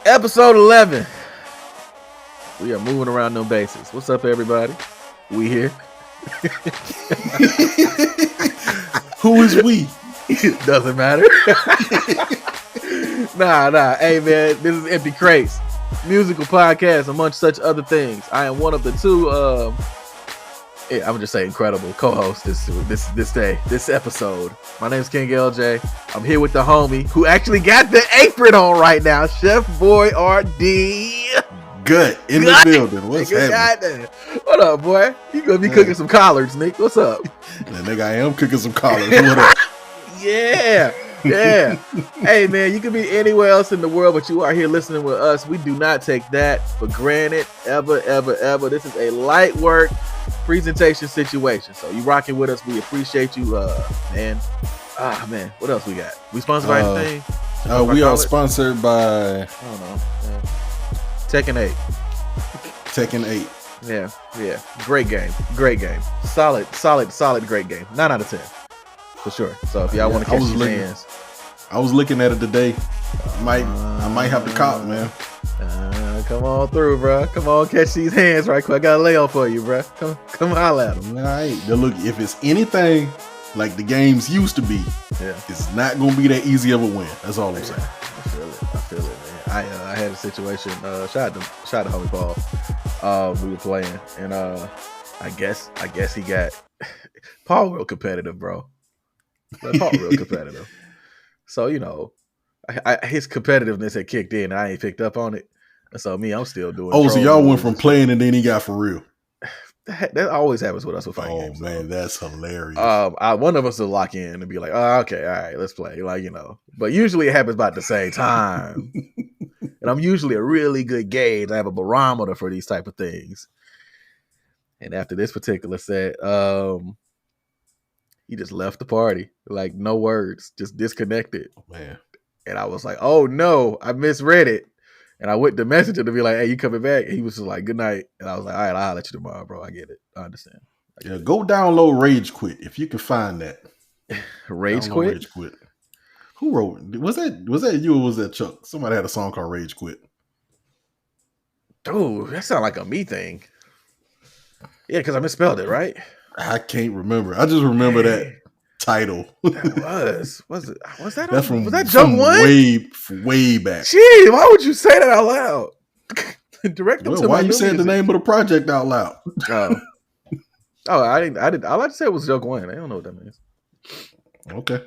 Episode 11. We are moving around them bases. What's up, everybody? We here. Who is we? It doesn't matter. Nah. Hey, man, this is Empty Crates, musical podcast, amongst such other things. I am one of the two, I would just say incredible co-hosts this episode. My name is King LJ. I'm here with the homie who actually got the apron on right now, Chef Boy RD. Good in the building. What's happening? What up, boy? You gonna be cooking some collards, Nick? What's up? Nigga, I am cooking some collards. What up? Yeah. Hey, man, you could be anywhere else in the world, but you are here listening with us. We do not take that for granted, ever. This is a light work presentation situation. So you rocking with us. We appreciate you, man. Man, what else we got? We sponsored by anything? We are sponsored by, I don't know. Tekken 8. Tekken 8. Yeah. Great game. Solid, great game. 9 out of 10. For sure. So if y'all want to catch these hands. I was looking at it today. I might have to cop, man. Come on through, bro. Come on, catch these hands right quick. I got a layoff for you, bro. Come holla at them. All right. Look, if it's anything like the games used to be, it's not going to be that easy of a win. That's all I'm saying. I feel it, man. I had a situation. Shout out to homie Paul. We were playing, and I guess he got Paul real competitive, bro. Paul real competitive. So his competitiveness had kicked in, and I ain't picked up on it. And so I'm still doing. Oh, so y'all went from playing and then he got for real. That always happens with us with fighting games. Oh man, that's hilarious. One of us will lock in and be like, "Oh, okay, all right, let's play." But usually it happens about the same time. And I'm usually a really good gauge. I have a barometer for these type of things. And after this particular set, he just left the party, like no words, just disconnected. Oh, man. And I was like, "Oh no, I misread it." And I went to message him to be like, "Hey, you coming back?" And he was just like, "Good night." And I was like, "All right, I'll let you tomorrow, bro. I get it. I understand." Go download Rage Quit if you can find that. Rage Quit? Rage Quit. Who wrote it? Was that you or was that Chuck? Somebody had a song called Rage Quit. Dude, that sounds like a me thing. Yeah, because I misspelled it, right? I can't remember. I just remember that title. Was it? Was that? That's from, was that Jump One? Way back. Gee, why would you say that out loud? Direct them to why my you saying the name of the project out loud? I didn't. All I said was Jump One. I don't know what that means. Okay.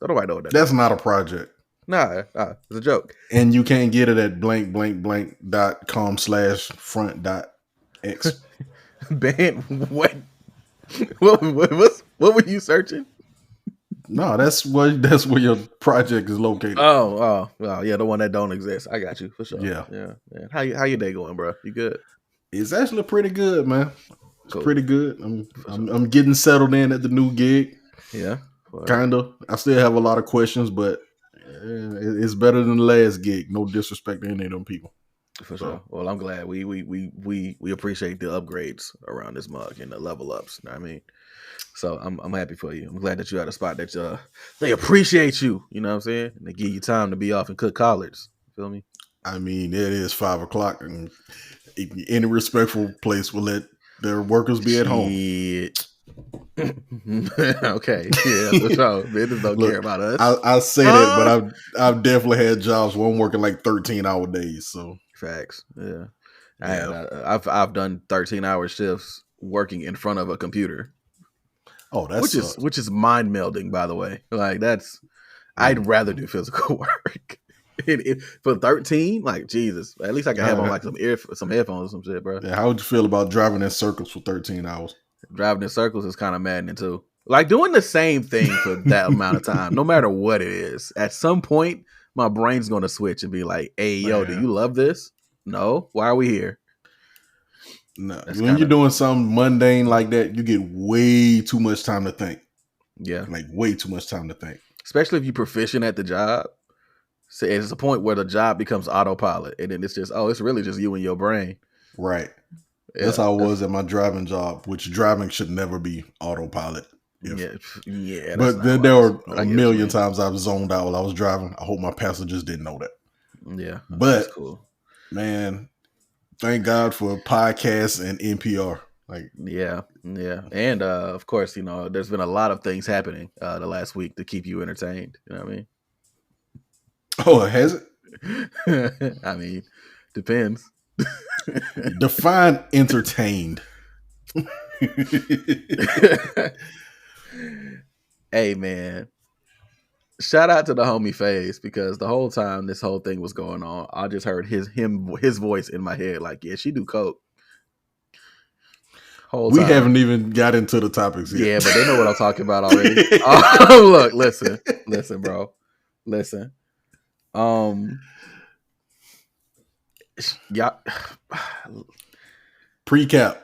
I don't know what that. That's not a project. Nah, it's a joke. And you can't get it at blank.com/front.x. Ben, what? What were you searching? No, that's where your project is located. Oh, yeah, the one that don't exist. I got you for sure. Yeah. How your day going, bro? You good? It's actually pretty good, man. It's pretty good. I'm getting settled in at the new gig. Yeah, kind of. I still have a lot of questions, but it's better than the last gig. No disrespect to any of them people. For sure. Well, I'm glad we appreciate the upgrades around this mug and the level ups. You know what I mean? So I'm happy for you. I'm glad that you're at a spot that they appreciate you. You know what I'm saying? And they give you time to be off and cook collards. Feel me? I mean, it is 5:00, and any respectful place will let their workers be at home. Okay, yeah, for sure. Business don't care about us. I say that, but I've definitely had jobs where I'm working like 13-hour days. So facts, yeah. I've done 13-hour shifts working in front of a computer. Oh, that's which is mind melding, by the way. Like I'd rather do physical work. For 13, like Jesus, at least I can have on like some headphones or some shit, bro. Yeah, how would you feel about driving in circles for 13 hours? Driving in circles is kind of maddening too. Like doing the same thing for that amount of time, no matter what it is. At some point, my brain's going to switch and be like, "Hey, yo, do you love this? No. Why are we here?" No. When you're doing something mundane like that, you get way too much time to think. Yeah, like way too much time to think. Especially if you're proficient at the job. So it's a point where the job becomes autopilot, and then it's just, it's really just you and your brain. Right. Yeah, that's how I was at my driving job, which driving should never be autopilot. Yeah. But then there were a million times I've zoned out while I was driving. I hope my passengers didn't know that. Yeah, that's But cool. man, thank God for podcasts and NPR. Like, Yeah, and of course, there's been a lot of things happening the last week to keep you entertained. You know what I mean? oh, has it? I mean, depends. Define entertained. Hey man, shout out to the homie Phase because the whole time this whole thing was going on, I just heard his voice in my head like, yeah, she do coke. Whole We time. haven't even got into the topics yet. Yeah, but they know what I'm talking about already. Look, listen, bro, listen. Yeah, Pre-cap.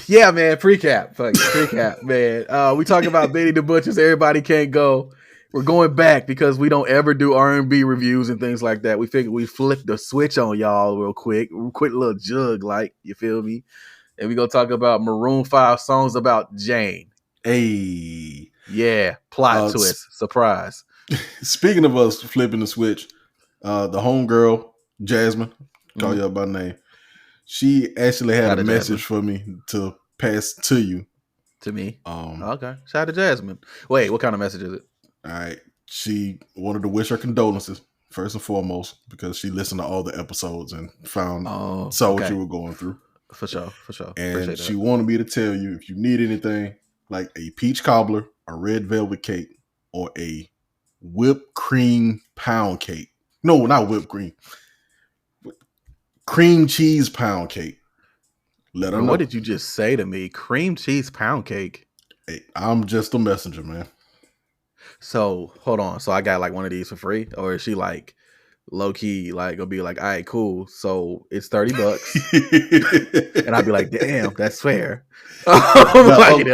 yeah, man. Pre-cap, fuck it, pre-cap, man. We talking about Benny the Butchers. Everybody can't go. We're going back because we don't ever do R&B reviews and things like that. We figured we flip the switch on y'all real quick little jug, like, you feel me? And we gonna talk about Maroon 5 songs about Jane. Hey, Yeah, plot twist, surprise. Speaking of us flipping the switch, the homegirl Jasmine, call you up by name. She actually had a message for me to pass to you. To me? Okay. Shout out to Jasmine. Wait, what kind of message is it? All right. She wanted to wish her condolences, first and foremost, because she listened to all the episodes and saw what you were going through. For sure. And she wanted me to tell you if you need anything like a peach cobbler, a red velvet cake, or a whipped cream pound cake. No, not whipped cream. Cream cheese pound cake. Let her know. What did you just say to me? Cream cheese pound cake? Hey, I'm just a messenger, man. So, hold on. So I got like one of these for free? Or is she like low key, like, gonna be like, all right, cool. So it's $30. And I'd be like, damn, that's fair. And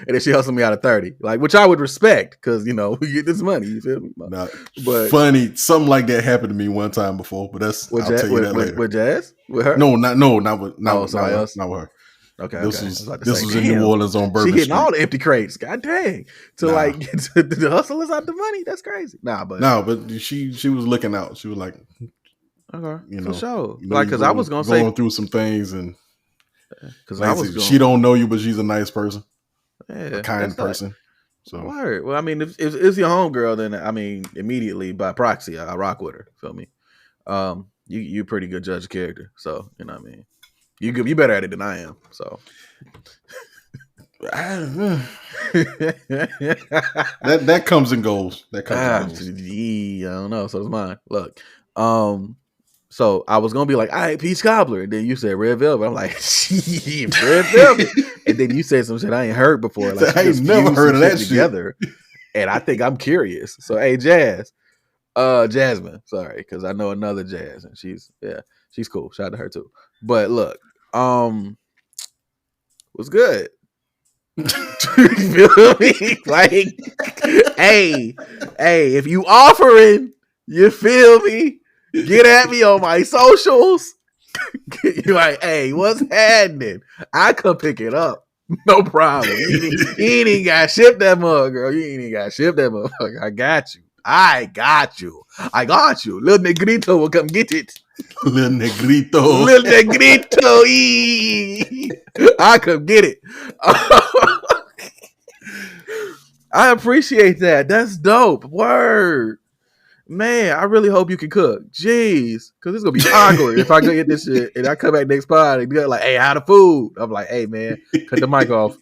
then she hustled me out of 30, like, which I would respect because we get this money. You feel me? But funny, something like that happened to me one time before. But I'll tell you that later. With Jazz, with her? Not with her. Okay, this was in New Orleans on Bourbon She hitting Street. all the empty crates. God dang! Like get to the hustlers out the money. That's crazy. But she was looking out. She was like, okay, for sure. Like, because I was going through some things, and because she don't know you, but she's a nice person, a kind person. So, word. Well, I mean, if it's your homegirl, then I mean, immediately by proxy, I rock with her. Feel me? You pretty good judge of character, so you know what I mean. You better at it than I am. So that comes and goes. I don't know. So it's mine. Look, so I was gonna be like, all right, peach cobbler, and then you said red velvet. I'm like, red velvet, and then you said some shit I ain't heard before. Like, I ain't never heard of that shit together. And I think I'm curious. So hey, Jasmine, sorry, because I know another Jazz, and she's cool. Shout out to her too. But look, was good. You feel me? Like, hey, if you offering, you feel me? Get at me on my socials. You're like, hey, what's happening? I come pick it up. No problem. You ain't even got to ship that mug, girl. You ain't even got to ship that motherfucker. I got you. Little Negrito will come get it. Little Negrito. I come get it. I appreciate that. That's dope. Word. Man, I really hope you can cook. Jeez. Because it's going to be awkward if I go get this shit and I come back next pod and be like, hey, how the food? I'm like, hey, man, cut the mic off.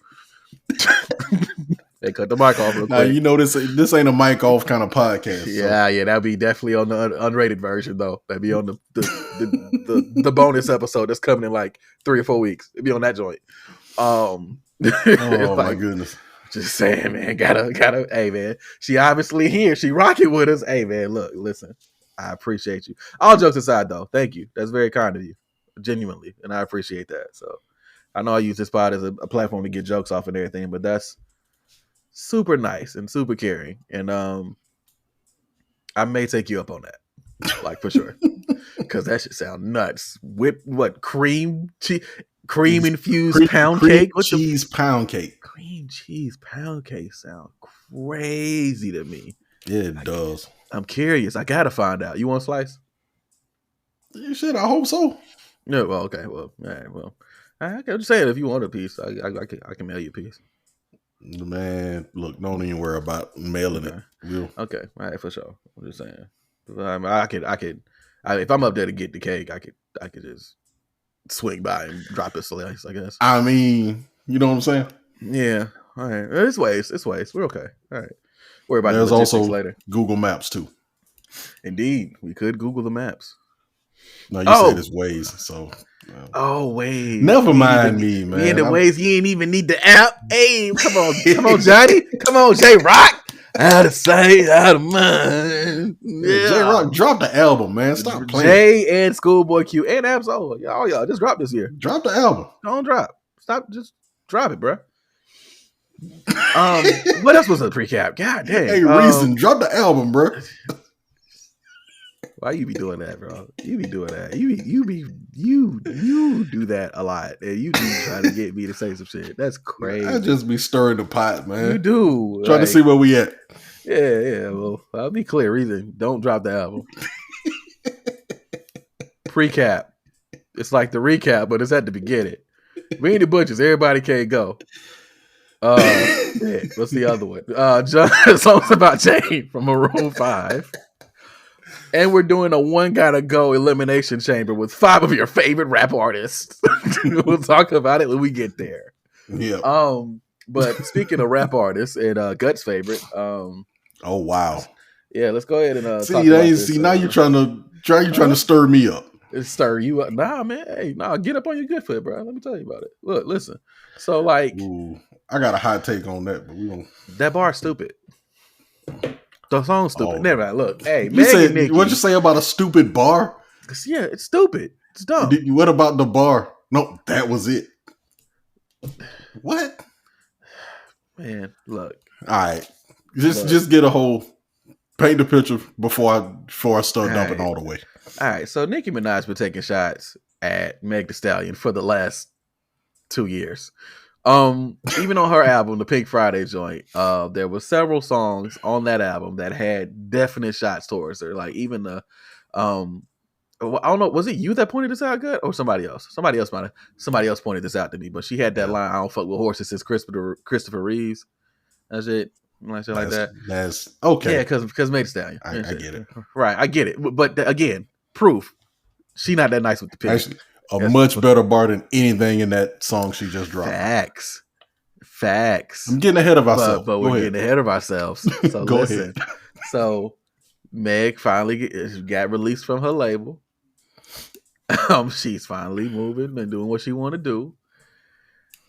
They cut the mic off real quick. Now, you know, this ain't a mic off kind of podcast. Yeah, that'd be definitely on the unrated version, though. That'd be on the bonus episode that's coming in like 3 or 4 weeks. It'd be on that joint. Oh, my goodness. Just saying, man. Gotta. Hey, man. She obviously here. She rocking with us. Hey, man. Look, listen. I appreciate you. All jokes aside, though. Thank you. That's very kind of you. Genuinely. And I appreciate that. So I know I use this pod as a platform to get jokes off and everything, but that's super nice and super caring. And I may take you up on that. Like, for sure. Because that should sound nuts. Whip, what? Cream infused pound cake? Cream cheese pound cake. Cream cheese pound cake sound crazy to me. Yeah, it does. I'm curious. I gotta find out. You want a slice? You should. I hope so. No, well, okay, well, all right, well, I can just say it if you want a piece. I can mail you a piece. Man, look, don't even worry about mailing Okay, it. We'll, okay, all right, for sure. I'm just saying. I could, if I'm up there to get the cake, I could just swing by and drop a slice, I guess. I mean, you know what I'm saying? Yeah, all right. It's ways. We're okay. All right. Worry about the There's logistics also later. Google Maps too. Indeed, we could Google the maps. No, you Oh, said it's ways, so oh, wait. never mind me, man. We in the ways. You ain't even need the app. Hey, come on, Johnny. Come on, J Rock. Out of sight, out of mind. Yeah. J Rock, drop the album, man. Stop playing. Jay and Schoolboy Q and Absol. Y'all just drop this year. Drop the album. Don't drop. Stop. Just drop it, bro. What else was a recap? God damn. Hey, Reason, drop the album, bro. Why you be doing that, bro? You be doing that. You do that a lot, and you do try to get me to say some shit. That's crazy. I just be stirring the pot, man. You do Trying to see where we at. Yeah. Well, I'll be clear. Reason, don't drop the album. Pre-cap. It's like the recap, but it's at the beginning. We ain't the Butchers. Everybody can't go. What's the other one? Songs About Jane from Maroon 5. And we're doing a one gotta go elimination chamber with 5 of your favorite rap artists. We'll talk about it when we get there. Yeah. But speaking of rap artists and Gut's favorite, oh wow. Yeah, let's go ahead and talk about this. Now you're trying to stir me up. Stir you up. Nah, man. Hey, get up on your good foot, bro. Let me tell you about it. Look, listen. So like Ooh, I got a hot take on that, but we don't. That bar's stupid. The song's stupid. Oh. Never mind. Look, hey, you said Nicki, what'd you say about a stupid bar? Yeah, it's stupid. It's dumb. What about the bar? No, that was it. What? Man, look. All right, just get a whole paint the picture before I start dumping all the way. All right, so Nicki Minaj been taking shots at Meg Thee Stallion for the last 2 years. Even on her album, the Pink Friday joint, there were several songs on that album that had definite shots towards her. Like even the, I don't know, was it you that pointed this out, Gut, or somebody else? Somebody else pointed this out to me. But she had that line, "I don't fuck with horses," since Christopher Reeves. That's it. Like shit like that. That's okay. Yeah, because Meg Thee Stallion. I get it. Right, I get it. But again, proof. She not that nice with the pig. Actually, much better bar than anything in that song she just dropped. Facts. I'm getting ahead of ourselves. But we're getting ahead of ourselves. So Go listen. ahead. So Meg finally got released from her label. She's finally moving and doing what she want to do.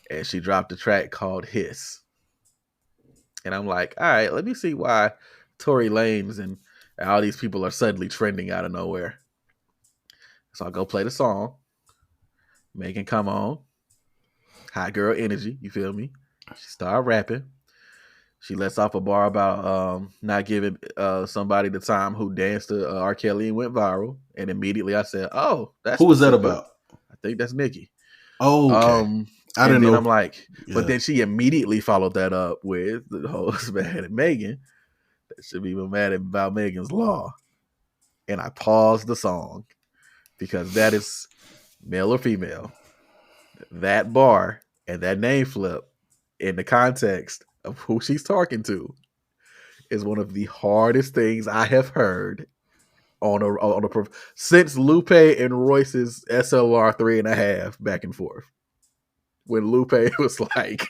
And she dropped a track called Hiss. And I'm like, all right, let me see why Tory Lanez and all these people are suddenly trending out of nowhere. So I'll go play the song. Megan come on. Hot girl energy, you feel me? She started rapping. She lets off a bar about not giving somebody the time who danced to R. Kelly and went viral. And immediately I said, oh, that's... Who was that about? I think that's Nicki. Oh, okay. I didn't know. I'm like, but then she immediately followed that up with the whole mad at Megan. That should be mad about Megan's Law. And I paused the song because that is male or female. That bar and that name flip in the context of who she's talking to is one of the hardest things I have heard on a since Lupe and Royce's SLR 3.5 back and forth. When Lupe was like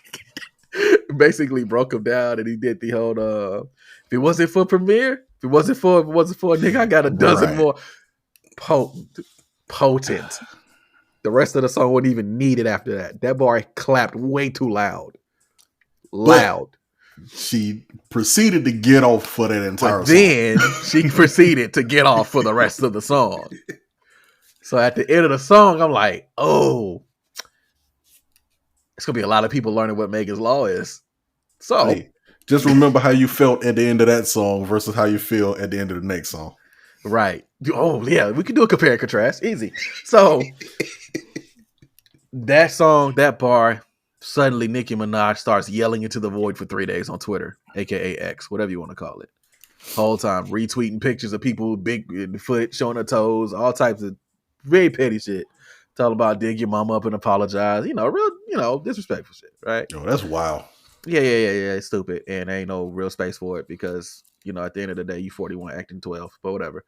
basically broke him down and he did the whole if it wasn't for Premier, if it wasn't for nigga, I got a dozen more. Potent. The rest of the song wasn't even needed after that. That bar clapped way too loud. But she proceeded to get off for that entire song. Then she proceeded to get off for the rest of the song. So at the end of the song, I'm like, oh, it's going to be a lot of people learning what Megan's Law is. So hey, just remember how you felt at the end of that song versus how you feel at the end of the next song. Right. Oh, yeah. We can do a compare and contrast. Easy. So that song, that bar, suddenly Nicki Minaj starts yelling into the void for 3 days on Twitter, a.k.a. X, whatever you want to call it. Whole time retweeting pictures of people big in the foot, showing their toes, all types of very petty shit. Talking about dig your mama up and apologize. Real, disrespectful shit, right? Yo, that's wild. Yeah. It's stupid, and ain't no real space for it because at the end of the day, you 41 acting 12, but whatever.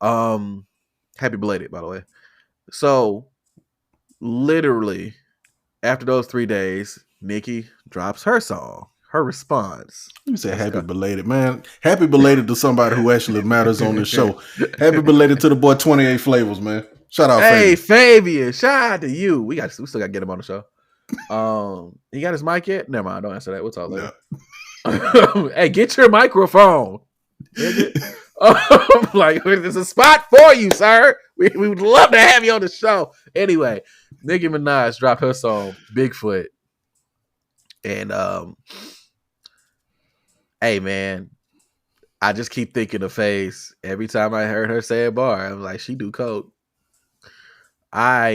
Happy belated, by the way. So, literally, after those 3 days, Nicki drops her song, her response. You say happy belated, man. Happy belated to somebody who actually matters on this show. Happy belated to the boy 28 Flavors, man. Shout out, hey Fabian. Shout out to you. We still got to get him on the show. He got his mic yet? Never mind. Don't answer that. We'll talk later. No. Hey, get your microphone. Like, there's a spot for you, sir. We would love to have you on the show. Anyway, Nicki Minaj dropped her song Bigfoot, and hey man, I just keep thinking of Face every time I heard her say a bar. I'm like, she do coke. How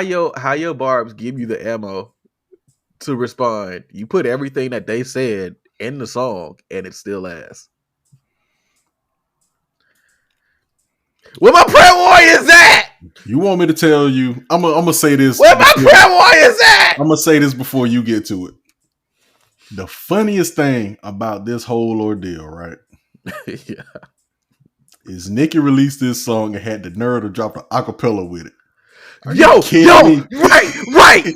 your barbs give you the ammo to respond? You put everything that they said in the song, and it still lasts. Where my prayer warriors at? You want me to tell you? I'm gonna say this. Where my prayer warriors at? I'm gonna say this before you get to it. The funniest thing about this whole ordeal, right? Yeah. Is Nicki released this song and had the nerve to drop the acapella with it. Yo, right. Like,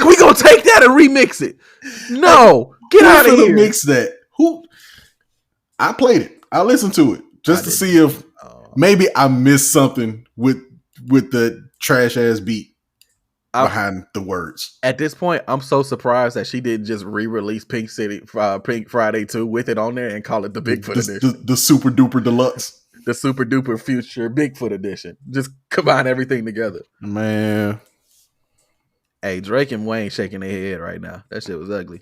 we gonna take that and remix it. No, get out of here. Mix that. Who? I played it. I listened to it just to see if maybe I missed something with the trash ass beat behind the words. At this point, I'm so surprised that she didn't just re-release Pink Friday 2 with it on there and call it the Bigfoot edition. The super duper deluxe. The super duper future Bigfoot edition. Just combine everything together. Man. Hey, Drake and Wayne shaking their head right now. That shit was ugly.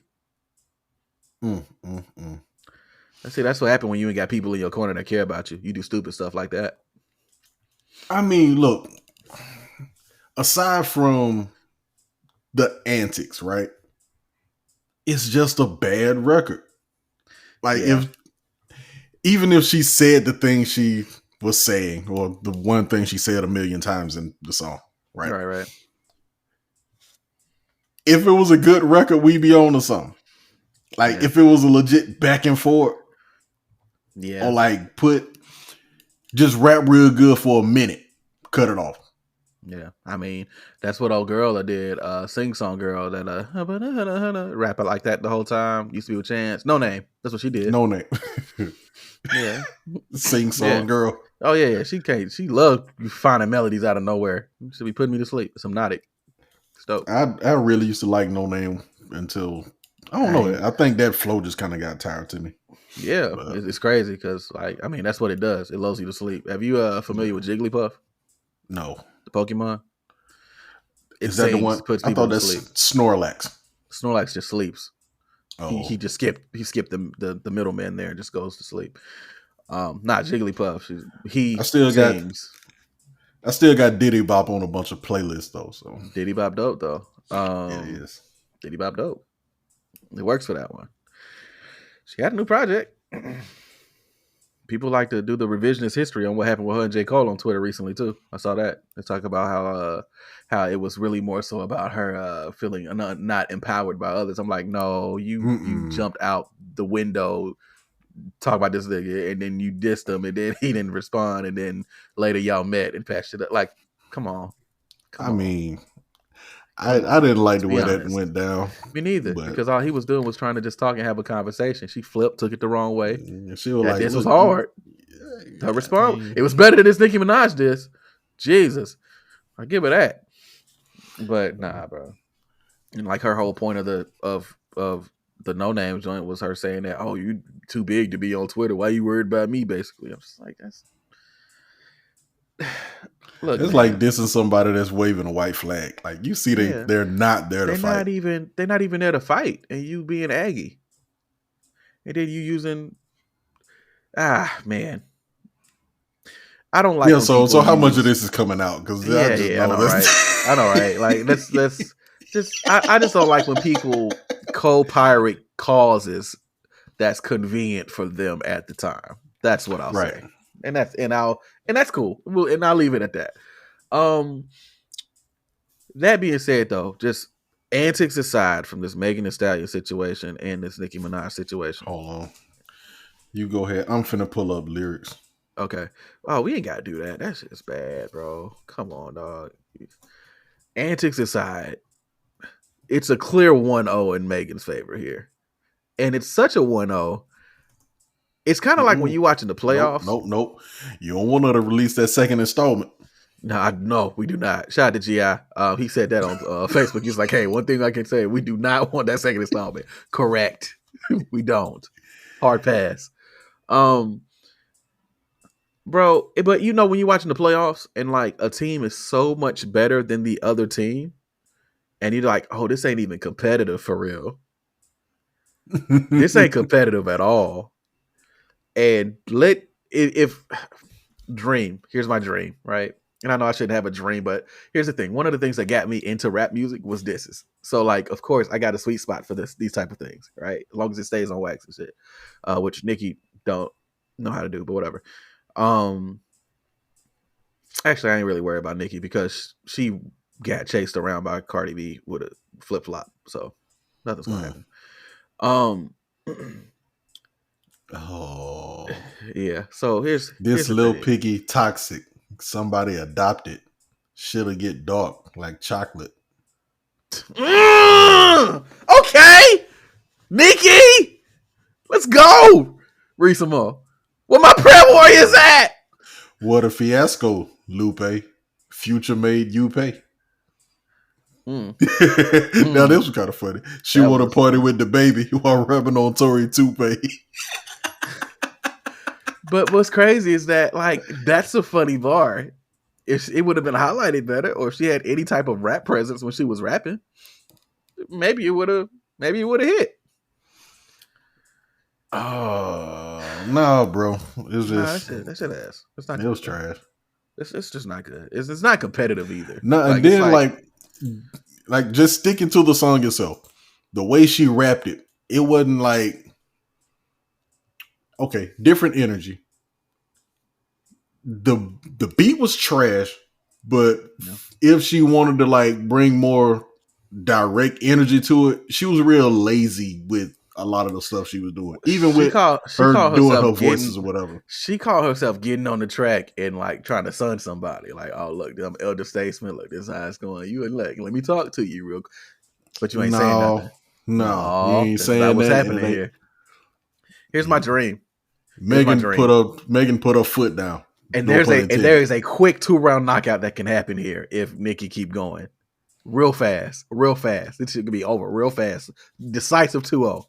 See, that's what happened when you ain't got people in your corner that care about you. You do stupid stuff like that. I mean, look, aside from the antics, right? It's just a bad record. Like, even if she said the thing she was saying, or the one thing she said 1,000,000 times in the song, right? Right. If it was a good record, we'd be on to something. Like, if it was a legit back and forth, or like just rap real good for a minute, cut it off. Yeah, I mean, that's what old girl did. Sing song girl that rap it like that the whole time. Used to be with Chance. Noname. That's what she did. Noname. Yeah. Sing song girl. Oh yeah. She loved finding melodies out of nowhere. She'll be putting me to sleep. It's hypnotic. Dope. I really used to like Noname until I don't know. I think that flow just kind of got tired to me. Yeah, it's crazy because that's what it does. It lulls you to sleep. Have you familiar with Jigglypuff? No. The Pokemon? Is that the one? I thought that's Snorlax. Snorlax just sleeps. Oh. He skipped the middleman there and just goes to sleep. Not Jigglypuff. I still got Diddy Bop on a bunch of playlists though. So Diddy Bop dope though. It is. Diddy Bop dope. It works for that one. She got a new project. People like to do the revisionist history on what happened with her and J. Cole on Twitter recently too. I saw that. They talk about how it was really more so about her feeling not empowered by others. I'm like, no, you jumped out the window, talk about this nigga, and then you dissed him, and then he didn't respond, and then later y'all met and patched it up. Like, come on. I didn't like the way that went down. Me neither, because all he was doing was trying to just talk and have a conversation. She flipped, took it the wrong way. She was like, this was hard. Her response, it was better than this Nicki Minaj diss. Jesus, I give her that. But nah, bro. And like her whole point of the Noname joint was her saying that, oh, you too big to be on Twitter. Why you worried about me? Basically, I'm just like, that's. Look, it's like dissing somebody that's waving a white flag. Like, you see, they're not there to fight. They're not even there to fight, and you being Aggie, and then you using. Man, I don't like. Yeah, so how much of this is coming out? Because I know, right? I know, right? Like, let's just. I just don't like when people co-pirate causes that's convenient for them at the time. That's what I'll Right. say. And that's cool. And I'll leave it at that. That being said, though, just antics aside from this Megan Thee Stallion situation and this Nicki Minaj situation. Hold on. You go ahead. I'm finna pull up lyrics. Okay. Oh, we ain't gotta do that. That shit's bad, bro. Come on, dog. Antics aside, it's a clear 1-0 in Megan's favor here. And it's such a 1-0. It's kind of like when you watching the playoffs. Nope. You don't want her to release that second installment. No, we do not. Shout out to G.I. He said that on Facebook. He's like, hey, one thing I can say, we do not want that second installment. Correct. We don't. Hard pass. Bro, but you know when you're watching the playoffs and like a team is so much better than the other team, and you're like, oh, this ain't even competitive for real. This ain't competitive at all. And if dream, here's my dream, right? And I know I shouldn't have a dream, but here's the thing. One of the things that got me into rap music was disses. So like, of course, I got a sweet spot for these type of things, right? As long as it stays on wax and shit, which Nicki don't know how to do, but whatever. Actually, I ain't really worried about Nicki because she got chased around by Cardi B with a flip flop, so nothing's gonna happen. Oh yeah. So here's Lil Piggy toxic. Somebody adopted. Shit'll get dark like chocolate. Okay, Nicki, let's go. Read some more. Where my prayer warriors at? What a fiasco, Lupe. Future made you pay. Now this was kind of funny. She want to party with the baby while rubbing on Tory Toupee. But what's crazy is that like that's a funny bar. If it would have been highlighted better, or if she had any type of rap presence when she was rapping, maybe it would have hit. Oh no, bro! It's just that shit ass. It's not. It was trash. It's just not good. It's not competitive either. No, like, and then like just sticking to the song itself, the way she rapped it, it wasn't like okay, different energy. The beat was trash, but if she wanted to like bring more direct energy to it, she was real lazy with a lot of the stuff she was doing. Even with her doing her voices or whatever. She called herself getting on the track and like trying to sun somebody. Like, oh look, I'm elder statesman. Look, this is how it's going. You and let me talk to you real quick. But you ain't saying nothing. No, you ain't saying that. What's happening here? Here's my dream. Megan put her foot down. And there is a quick 2-round knockout that can happen here if Nicki keep going. Real fast. This shit could be over real fast. Decisive 2-0.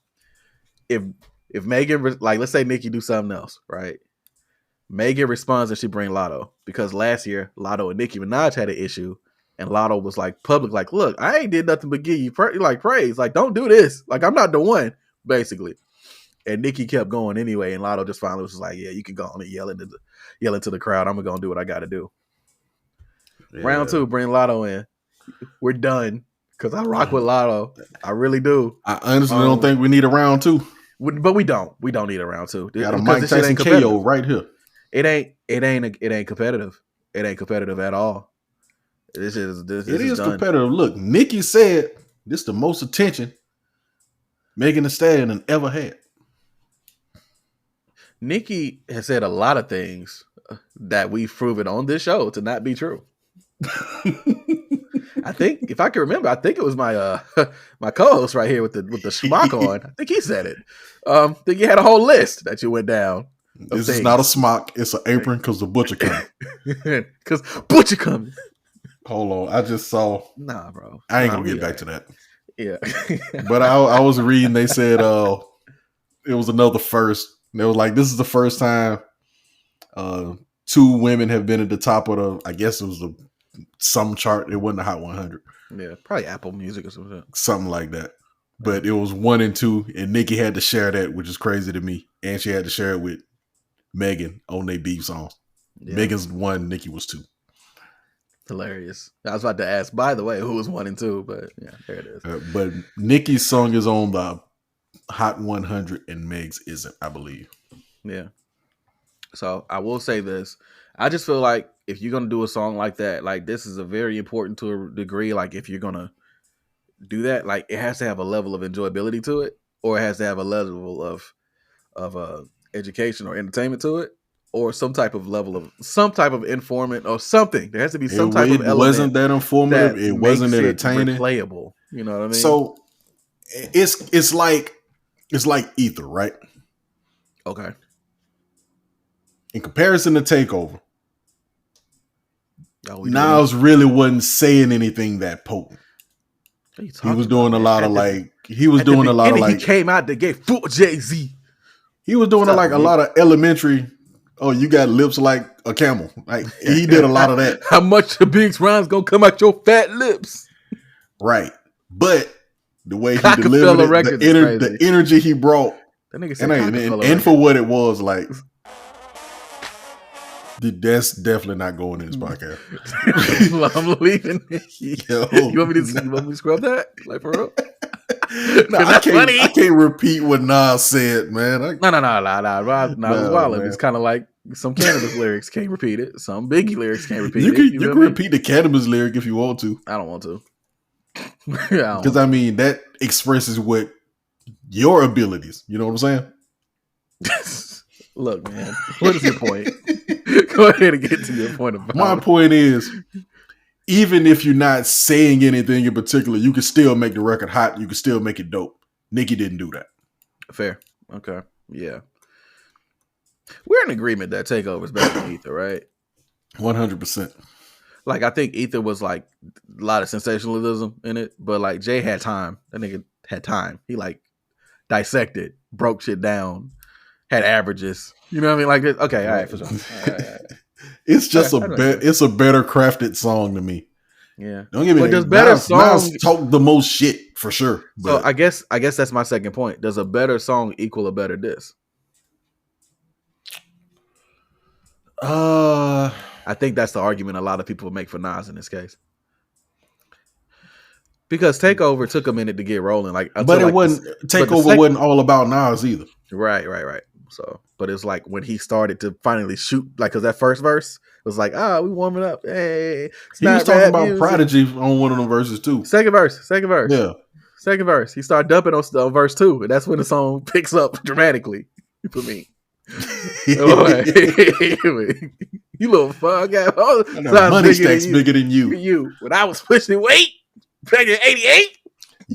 If Megan, like, let's say Nicki do something else, right? Megan responds and she bring Lotto. Because last year, Lotto and Nicki Minaj had an issue. And Lotto was like public, like, look, I ain't did nothing but give you praise. Like, don't do this. Like, I'm not the one, basically. And Nicki kept going anyway, and Lotto just finally was just like, "Yeah, you can go on and yell into the crowd. I'm gonna do what I got to do." Yeah. Round 2, bring Lotto in. We're done because I rock with Lotto. I really do. I honestly don't think we need a round 2, but we don't. We don't need a round 2. Got a Mike Tyson KO right here. It ain't competitive. It ain't competitive at all. This is done. Competitive. Look, Nicki said this is the most attention Megan Thee Stallion ever had. Nicki has said a lot of things that we've proven on this show to not be true. I think, if I can remember, I think it was my my co-host right here with the schmuck on. I think he said it. I think you had a whole list that you went down. This is not a smock. It's an apron because the butcher coming. Because butcher coming. Hold on. I just saw. Nah, bro. I ain't going to get back to that. Yeah. But I was reading, they said it was another first. They were like, this is the first time 2 women have been at the top of the, I guess it was some chart. It wasn't the Hot 100. Yeah, probably Apple Music or something. Something like that. But it was 1 and 2, and Nicki had to share that, which is crazy to me. And she had to share it with Megan on their beef songs. Yeah. Megan's 1, Nicki was 2. Hilarious. I was about to ask, by the way, who was 1 and 2, but yeah, there it is. But Nicki's song is on the Hot 100 and Meg's isn't, I believe. Yeah. So I will say this. I just feel like if you're gonna do a song like that, like this is a very important to a degree. Like if you're gonna do that, like it has to have a level of enjoyability to it, or it has to have a level of education or entertainment to it, or some type of level of some type of informant or something. There has to be some type of It wasn't element that informative. that It wasn't makes it entertaining. replayable. You know what I mean? So it's like Ether, right? Okay. In comparison to Takeover, Oh, Nas really wasn't saying anything that potent. He was doing a lot of like he came out the gate for Jay-Z. He was doing a lot of elementary. Oh, you got lips like a camel. Like he did a lot of that. How much the big rhymes gonna come out your fat lips? Right, but the way he delivered it, the energy he brought, that nigga said and for what it was, like that's definitely not going in this podcast. I'm leaving. Yo, you want me to scrub that? Like for real? No, I can't repeat what Nas said, man. No. Nas Wildin'. It's kind of like some Cannabis lyrics can't repeat it. Some Biggie lyrics can't repeat it. You can repeat the Cannabis lyric if you want to. I don't want to. Because I mean that expresses what your abilities. You know what I'm saying? Look, man. What is your point? Go ahead and get to your point about My point is, even if you're not saying anything in particular, you can still make the record hot. You can still make it dope. Nicki didn't do that. Fair. Okay. Yeah. We're in agreement that Takeover is better than Ether, right? 100%. Like, I think Ether was like a lot of sensationalism in it, but like Jay had time. That nigga had time. He like dissected, broke shit down, had averages. You know what I mean? Like, okay, all right, for sure. All right. It's just it's a better crafted song to me. Yeah. Don't get me wrong. Does better songs talk the most shit for sure? But. So I guess that's my second point. Does a better song equal a better diss? I think that's the argument a lot of people make for Nas in this case. Because Takeover took a minute to get rolling. But it wasn't Takeover wasn't all about Nas either. Right. So, but it's like when he started to finally shoot, like, because that first verse was like, we warming up. Hey, he was talking about music. Prodigy on one of them verses too. Second verse. Yeah. Second verse. He started dumping on verse 2, and that's when the song picks up dramatically for me. You little fuck. Money stacks bigger than you. When I was pushing weight back in '88.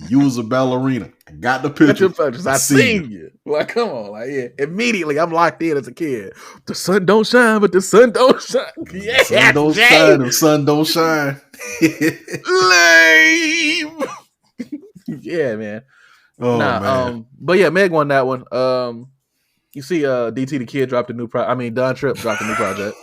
You was a ballerina. I got the picture. I seen you. Like, come on. Like, yeah. Immediately, I'm locked in as a kid. The sun don't shine, but the sun don't shine. Yeah, sun don't shine. The sun don't shine. Lame. Yeah, man. Man. But yeah, Meg won that one. You see, DT the Kid dropped a new project. I mean, Don Tripp dropped a new project.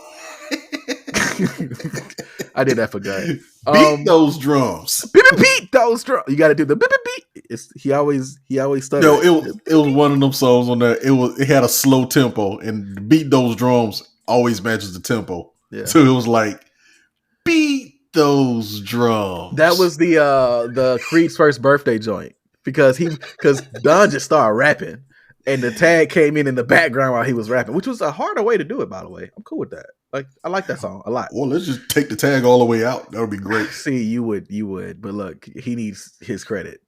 I did that for good. Beat those drums. Beat those drums. You got to do the beat. He always stuttered. No, it was one of them songs on there. It had a slow tempo, and beat those drums always matches the tempo. Yeah. So it was like beat those drums. That was the KRIT's first birthday joint because Don just started rapping. And the tag came in the background while he was rapping, which was a harder way to do it, by the way. I'm cool with that. Like, I like that song a lot. Well, let's just take the tag all the way out. That would be great. See, you would. But look, he needs his credit.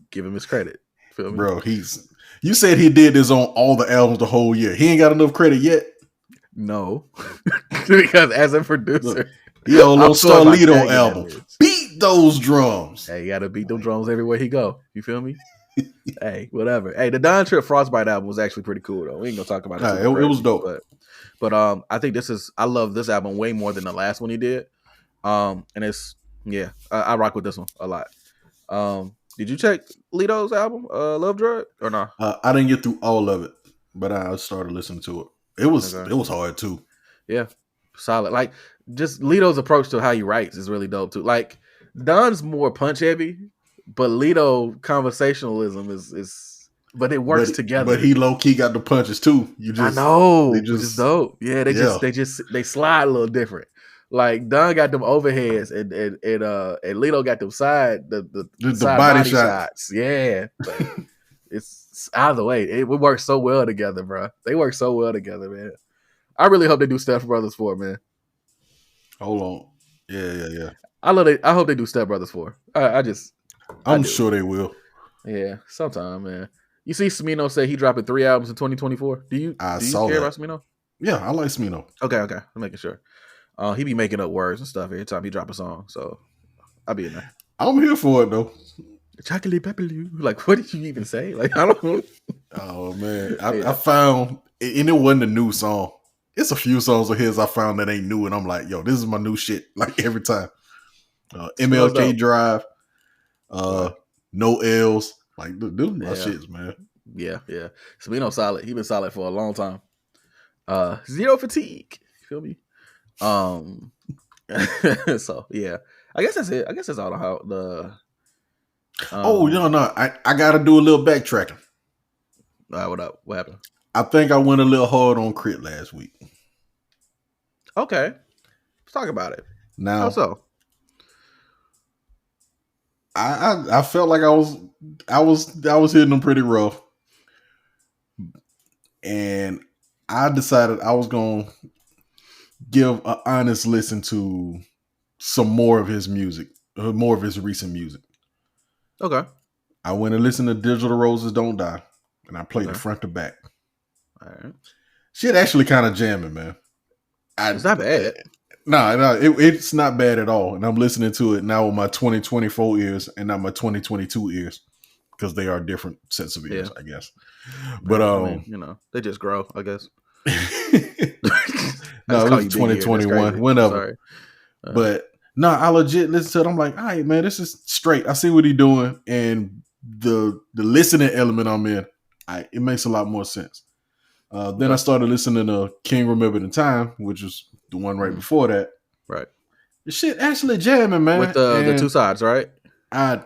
Give him his credit. Feel me? Bro, you said he did this on all the albums the whole year. He ain't got enough credit yet? No. Because as a producer, look, he on little Stallion album. Beat those drums. Hey, you got to beat them drums everywhere he go. You feel me? Hey, whatever. Hey, the Don Tripp Frostbite album was actually pretty cool though. We ain't gonna talk about it. It was dope. But I think I love this album way more than the last one he did. And it's I rock with this one a lot. Did you check Lito's album, Love Drug, or no? I didn't get through all of it, but I started listening to it. It was hard too. Yeah, solid. Like just Lito's approach to how he writes is really dope too. Like Don's more punch heavy. But Lito conversationalism is but it works together. But he low key got the punches too. I know, which is dope. Yeah, they slide a little different. Like Don got them overheads and Lito got them side the side body shots. Yeah, it's either way. It works so well together, bro. They work so well together, man. I really hope they do Step Brothers 4, man. Hold on. Yeah. I hope they do Step Brothers 4. I'm sure they will. Yeah, sometime, man. You see Smino say he dropping 3 albums in 2024. Do you saw care that. about Smino? Yeah, I like Smino. Okay. I'm making sure. He be making up words and stuff every time he drop a song, so I'll be in there. I'm here for it though. Chocolate pepper, like what did you even say? Like I don't know. Oh man, I found, and it wasn't a new song. It's a few songs of his I found that ain't new, and I'm like, yo, this is my new shit. Like every time. MLK Drive, No L's, like those my shits, man. Yeah. Smino solid. He been solid for a long time. Zero fatigue. You feel me? So yeah, I guess that's it. I guess that's all the. I gotta do a little backtracking. What up? What happened? I think I went a little hard on KRIT last week. Okay, let's talk about it. Now, how so? I felt like I was hitting them pretty rough, and I decided I was gonna give an honest listen to some more of his music, more of his recent music. Okay. I went and listened to Digital Roses Don't Die, and I played it front to back. All right. Shit actually kind of jamming, man. It's not bad. No, it's not bad at all. And I'm listening to it now with my 2024 ears and not my 2022 ears, because they are different sets of ears, I guess. But they just grow, I guess. No, it was 2021, whenever. But no, I legit listen to it. I'm like, all right, man, this is straight. I see what he's doing, and the listening element I'm in, it makes a lot more sense. Then I started listening to King Remember the Time, which was the one right before that. Right. The shit actually jamming, man. With the two sides, right?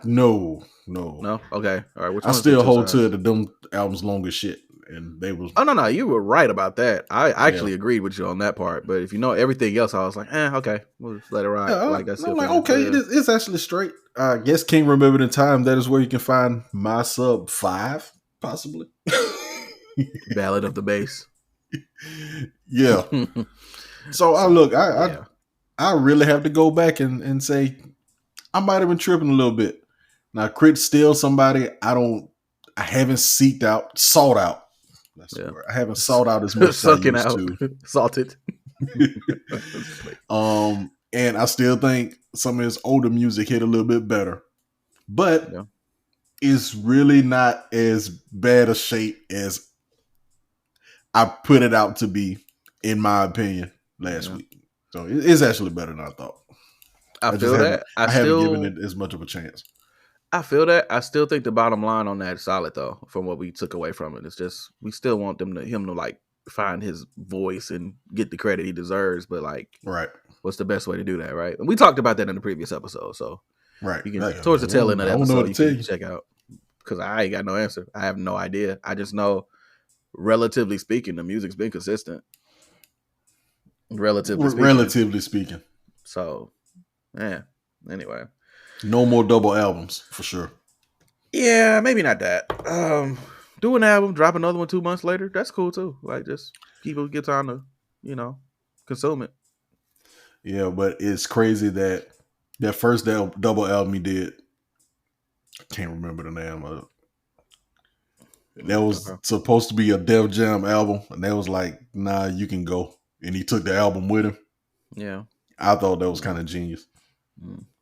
No. Okay. All right. I still hold to them albums long as shit, and they was. Oh no, you were right about that. I actually agreed with you on that part. But if you know everything else, I was like, okay, we'll just let it ride. I'm like, okay, it's actually straight. I guess King Remember the Time. That is where you can find my sub 5, possibly. Ballad of the Bass. Yeah. So I really have to go back and say I might have been tripping a little bit. Now KRIT's still somebody I haven't sought out. That's the word. I haven't sought out as much as I used to. Salted. And I still think some of his older music hit a little bit better. But it's really not as bad a shape as I put it out to be, in my opinion, last week. So it's actually better than I thought. I feel that. I haven't given it as much of a chance. I feel that. I still think the bottom line on that is solid, though, from what we took away from it. It's just we still want him to like find his voice and get the credit he deserves. But like, what's the best way to do that, right? And we talked about that in the previous episode. So you can towards the tail end of that episode, you can check out, because I ain't got no answer. I have no idea. I just know, relatively speaking, the music's been consistent. Relatively speaking. So, anyway. No more double albums, for sure. Yeah, maybe not that. Do an album, drop another one 2 months later. That's cool, too. Like, just people get time to, consume it. Yeah, but it's crazy that first double album he did, I can't remember the name of it. That was supposed to be a Def Jam album, and they was like, nah, you can go. And he took the album with him. Yeah. I thought that was kind of genius.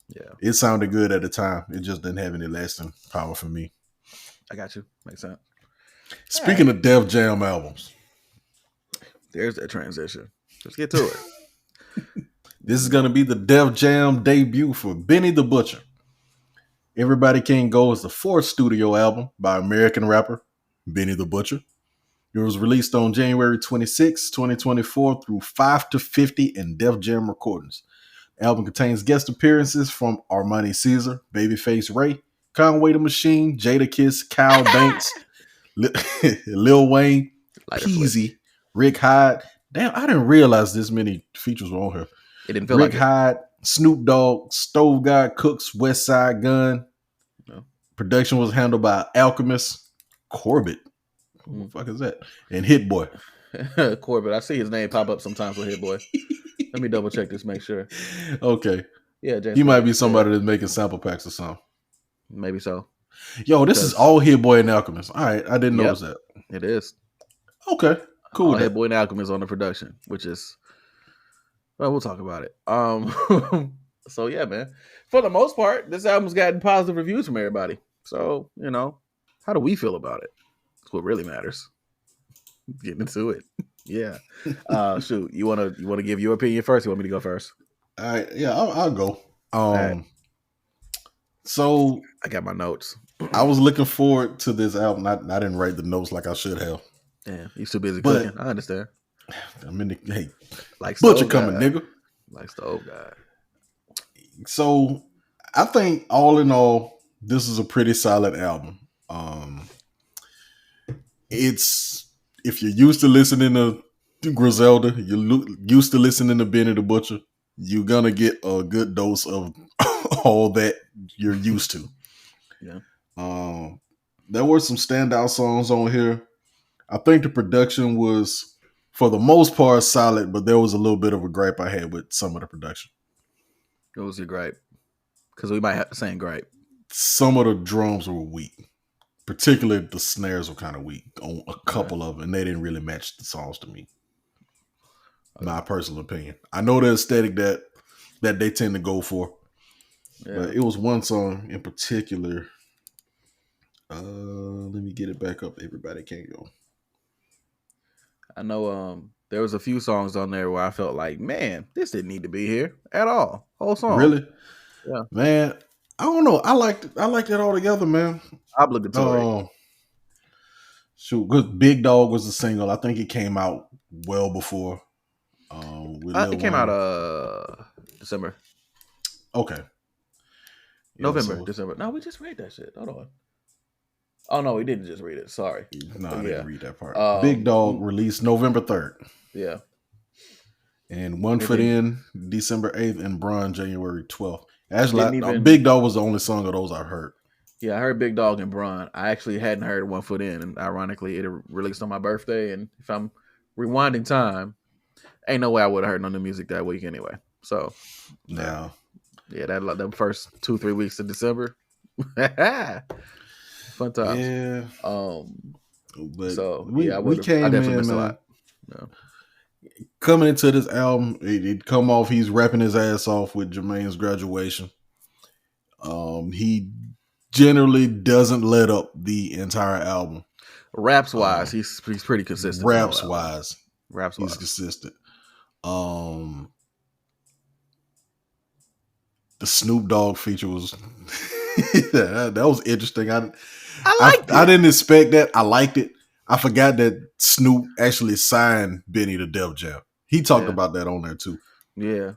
Yeah. It sounded good at the time. It just didn't have any lasting power for me. I got you. Makes sense. Speaking of Def Jam albums. There's that transition. Let's get to it. This is going to be the Def Jam debut for Benny the Butcher. Everybody Can Go is the 4th studio album by American rapper Benny the Butcher. It was released on January 26, 2024 through 5 to 50 in Def Jam Recordings. The album contains guest appearances from Armani Caesar, Babyface Ray, Conway the Machine, Jadakiss, Kyle Banks, Lil Wayne, Peasy, Rick Hyde. Damn, I didn't realize this many features were on here. It didn't feel Rick like Hyde, Snoop Dogg, Stove God Cooks, West Side Gun. No. Production was handled by Alchemist, Corbett. Who the fuck is that? And Hit Boy. Corbett. I see his name pop up sometimes with Hit Boy. Let me double check this, make sure. Okay. Yeah, James He might Corbett. be somebody that's making sample packs or something. Maybe so. Yo, this is all Hit Boy and Alchemist. All right, I didn't notice that. It is. Okay, cool. All Hit Boy and Alchemist on the production, which is, well, we'll talk about it. So yeah, man. For the most part, this album's gotten positive reviews from everybody. So, how do we feel about it? That's what really matters. Getting into it. Yeah. Shoot, you wanna give your opinion first? You want me to go first? All right, yeah, I'll go. Right. So I got my notes. I was looking forward to this album. I didn't write the notes like I should have. Yeah, you too busy cooking. I understand. I'm in the like butcher coming, nigga. Like the old guy. So I think all in all, this is a pretty solid album. It's, if you're used to listening to Griselda, you're used to listening to Benny the Butcher, you're gonna get a good dose of all that you're used to. Yeah. There were some standout songs on here. I think the production was, for the most part, solid, but there was a little bit of a gripe I had with some of the production. What was your gripe? Because we might have the same gripe. Some of the drums were weak. Particularly the snares were kind of weak on a couple of them, and they didn't really match the songs to me. My personal opinion. I know the aesthetic that they tend to go for. Yeah. But it was one song in particular. Let me get it back up. Everybody can't go. I know there was a few songs on there where I felt like, man, this didn't need to be here at all. Whole song. Really? Yeah. Man, I don't know. I liked it all together, man. Obligatory. Shoot, good. Big Dog was a single. I think it came out well before. It came out December. Okay. November, December. No, we just read that shit. Hold on. Oh no, we didn't just read it. Sorry. No, I didn't read that part. Big Dog released November 3rd. Yeah. And One Foot In December 8th and Bron January 12th. Actually, Big Dog was the only song of those I heard. Yeah, I heard Big Dog and Bron. I actually hadn't heard One Foot In, and ironically, it released on my birthday. And if I'm rewinding time, ain't no way I would have heard no new music that week anyway. So, yeah, them first 2-3 weeks of December, fun times. Yeah. But so we came in, man. A lot. No. Coming into this album, it come off. He's rapping his ass off with Jermaine's Graduation. He generally doesn't let up the entire album. Raps wise, he's pretty consistent. Raps wise, he's consistent. The Snoop Dogg feature was that was interesting. I didn't expect that. I liked it. I forgot that Snoop actually signed Benny to Def Jam. He talked about that on there too. Yeah.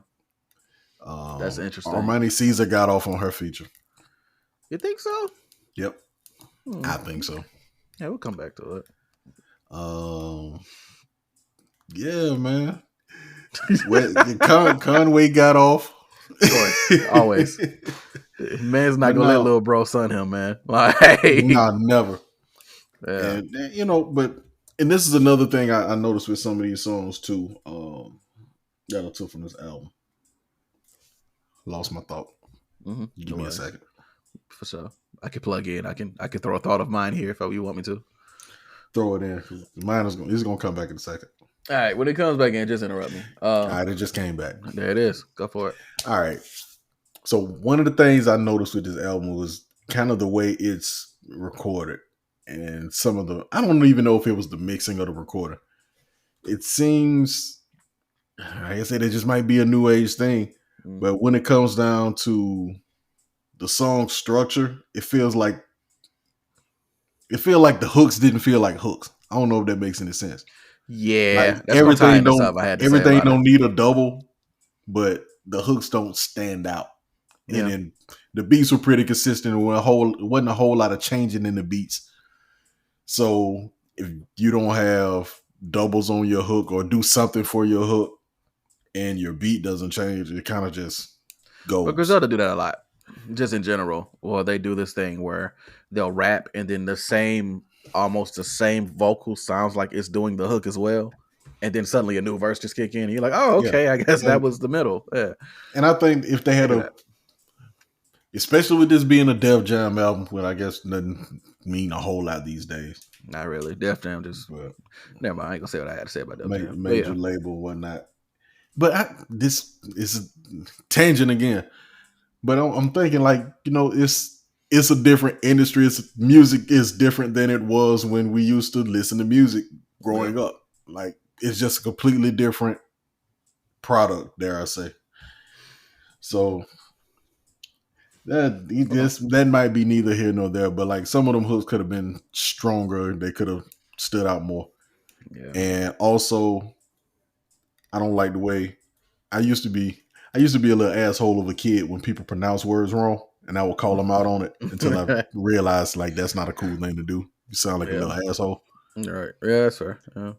That's interesting. Armani Caesar got off on her feature. You think so? Yep. I think so. Yeah, we'll come back to it. Yeah, man. Conway got off. Always. Man's not gonna let little bro son him, man. Like, nah, never. Yeah. And this is another thing I noticed with some of these songs too. That I took from this album. Lost my thought. Mm-hmm. Give me a second. For sure. I could plug in. I can throw a thought of mine here if you want me to. Throw it in. Mine is gonna come back in a second. All right. When it comes back in, just interrupt me. All right, it just came back. There it is. Go for it. All right. So one of the things I noticed with this album was kind of the way it's recorded. And some of I don't even know if it was the mixing or the recording. It seems, like I said, it just might be a new age thing. Mm-hmm. But when it comes down to the song structure, it feels like the hooks didn't feel like hooks. I don't know if that makes any sense. Yeah, like everything don't need a double, but the hooks don't stand out. Yeah. And then the beats were pretty consistent. It wasn't a whole lot of changing in the beats. So if you don't have doubles on your hook or do something for your hook and your beat doesn't change, it kind of just goes. But Griselda do that a lot, just in general. Well, they do this thing where they'll rap and then almost the same vocal sounds like it's doing the hook as well. and then suddenly a new verse just kick in. And you're like, oh, Yeah. okay, I guess that was the middle. Yeah. And I think if they had especially with this being a Def Jam album, well, I guess doesn't mean a whole lot these days. Not really. Def Jam just never mind. I ain't gonna say what I had to say about Def Jam. Major label and whatnot. But this is tangent again. But I'm thinking like, it's a different industry. Music is different than it was when we used to listen to music growing up. Like it's just a completely different product, dare I say. So that might be neither here nor there, but like some of them hooks could have been stronger. They could have stood out more. Yeah. And also, I don't like the way I used to be a little asshole of a kid when people pronounce words wrong, and I would call them out on it until I realized like that's not a cool thing to do. You sound like a little asshole. Right. Yeah, that's fair. Yeah.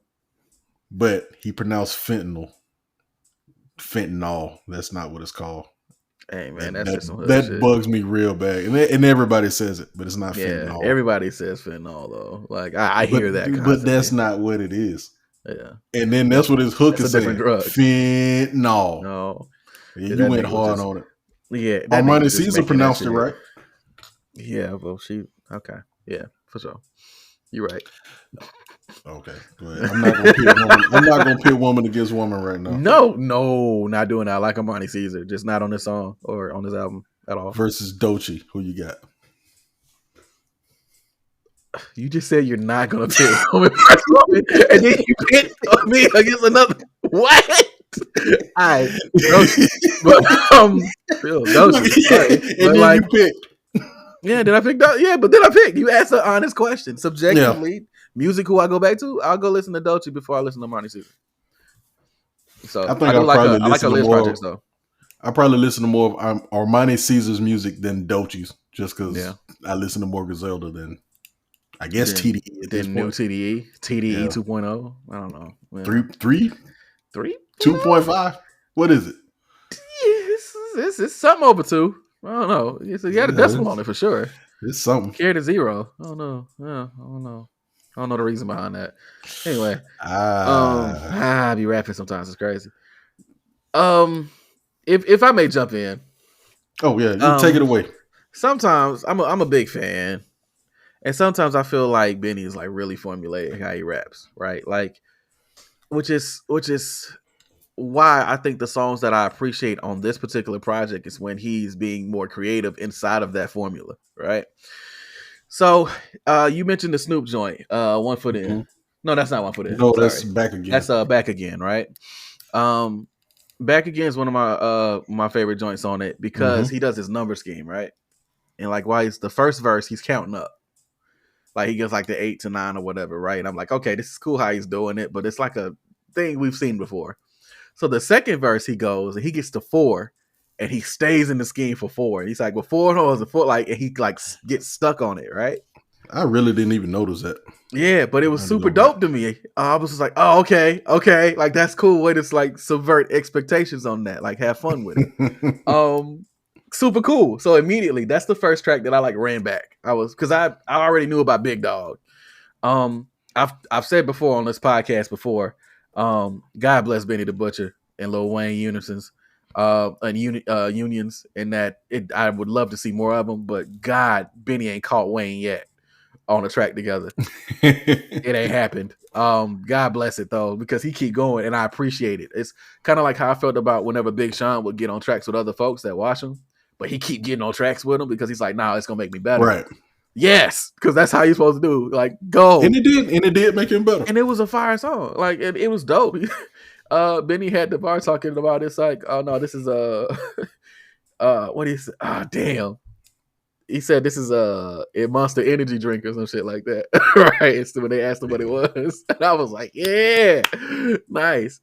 But he pronounced fentanyl. That's not what it's called. Hey man, that's just some hood that shit. Bugs me real bad, and everybody says it, but it's not fentanyl. Everybody says fentanyl though. Like I hear that, constantly. But that's not what it is. Yeah, and then that's what his hook is saying. Drug. Fentanyl. No, you went hard on it. Yeah, Armani Caesar pronounced it right. Yeah, well, okay. Yeah, for sure. You're right. Okay, go ahead. I'm not gonna pit woman against woman right now. No, not doing that. I like Armani Caesar, just not on this song or on this album at all. Versus Doechii, who you got? You just said you're not gonna pit woman versus woman, and then you pit me against another. What? I Doechii. And then you picked. Yeah, did I pick that? Yeah, but then I picked. You asked an honest question. Subjectively, music who I go back to, I'll go listen to Doechii before I listen to Armani Caesar. So I like her list projects though. I probably listen to more of Armani Caesar's music than Doechii's, just because I listen to more Griselda than I guess TDE. Then new TDE 2.0. I don't know. Man. 3? 2.5. What is it? This is something over 2. I don't know. You got a decimal on it for sure. It's something. Carry to 0. I don't know. Yeah, I don't know. I don't know the reason behind that. Anyway, I be rapping sometimes. It's crazy. If I may jump in. Oh yeah, you take it away. Sometimes I'm a big fan, and sometimes I feel like Benny is like really formulaic how he raps, right? Like, which is why I think the songs that I appreciate on this particular project is when he's being more creative inside of that formula, right? So, you mentioned the Snoop joint, 1 Foot In. Mm-hmm. No, that's not 1 Foot In. No, that's Back Again. That's Back Again, right? Back Again is one of my favorite joints on it because he does his number scheme, right? And like, why is the first verse he's counting up, like he gets like the 8 to 9 or whatever, right? And I'm like, okay, this is cool how he's doing it, but it's like a thing we've seen before. So the second verse he goes and he gets to 4 and he stays in the scheme for 4. He's like, well, 4 holes and 4, like, and he like gets stuck on it, right? I really didn't even notice that. Yeah, but it was super dope to me. I was just like, oh, okay, like that's cool way to like subvert expectations on that, like have fun with it. Super cool. So immediately, that's the first track that I like ran back. Because I already knew about Big Dog. I've said before on this podcast before. God bless Benny the Butcher and Lil Wayne unisons and unions, and that I would love to see more of them, but God, Benny ain't caught Wayne yet on a track together. It ain't happened. God bless it though, because he keep going and I appreciate it. It's kind of like how I felt about whenever Big Sean would get on tracks with other folks that watch him, but he keep getting on tracks with him because he's like, nah, it's gonna make me better. Right. Yes, because that's how you're supposed to do. Like, go. And it did make him better. And it was a fire song. Like, it was dope. Benny had the bar talking about it's like, oh no, this is what he said? Oh damn. He said this is a Monster Energy drink or some shit like that. Right. So when they asked him what it was. And I was like, yeah, nice.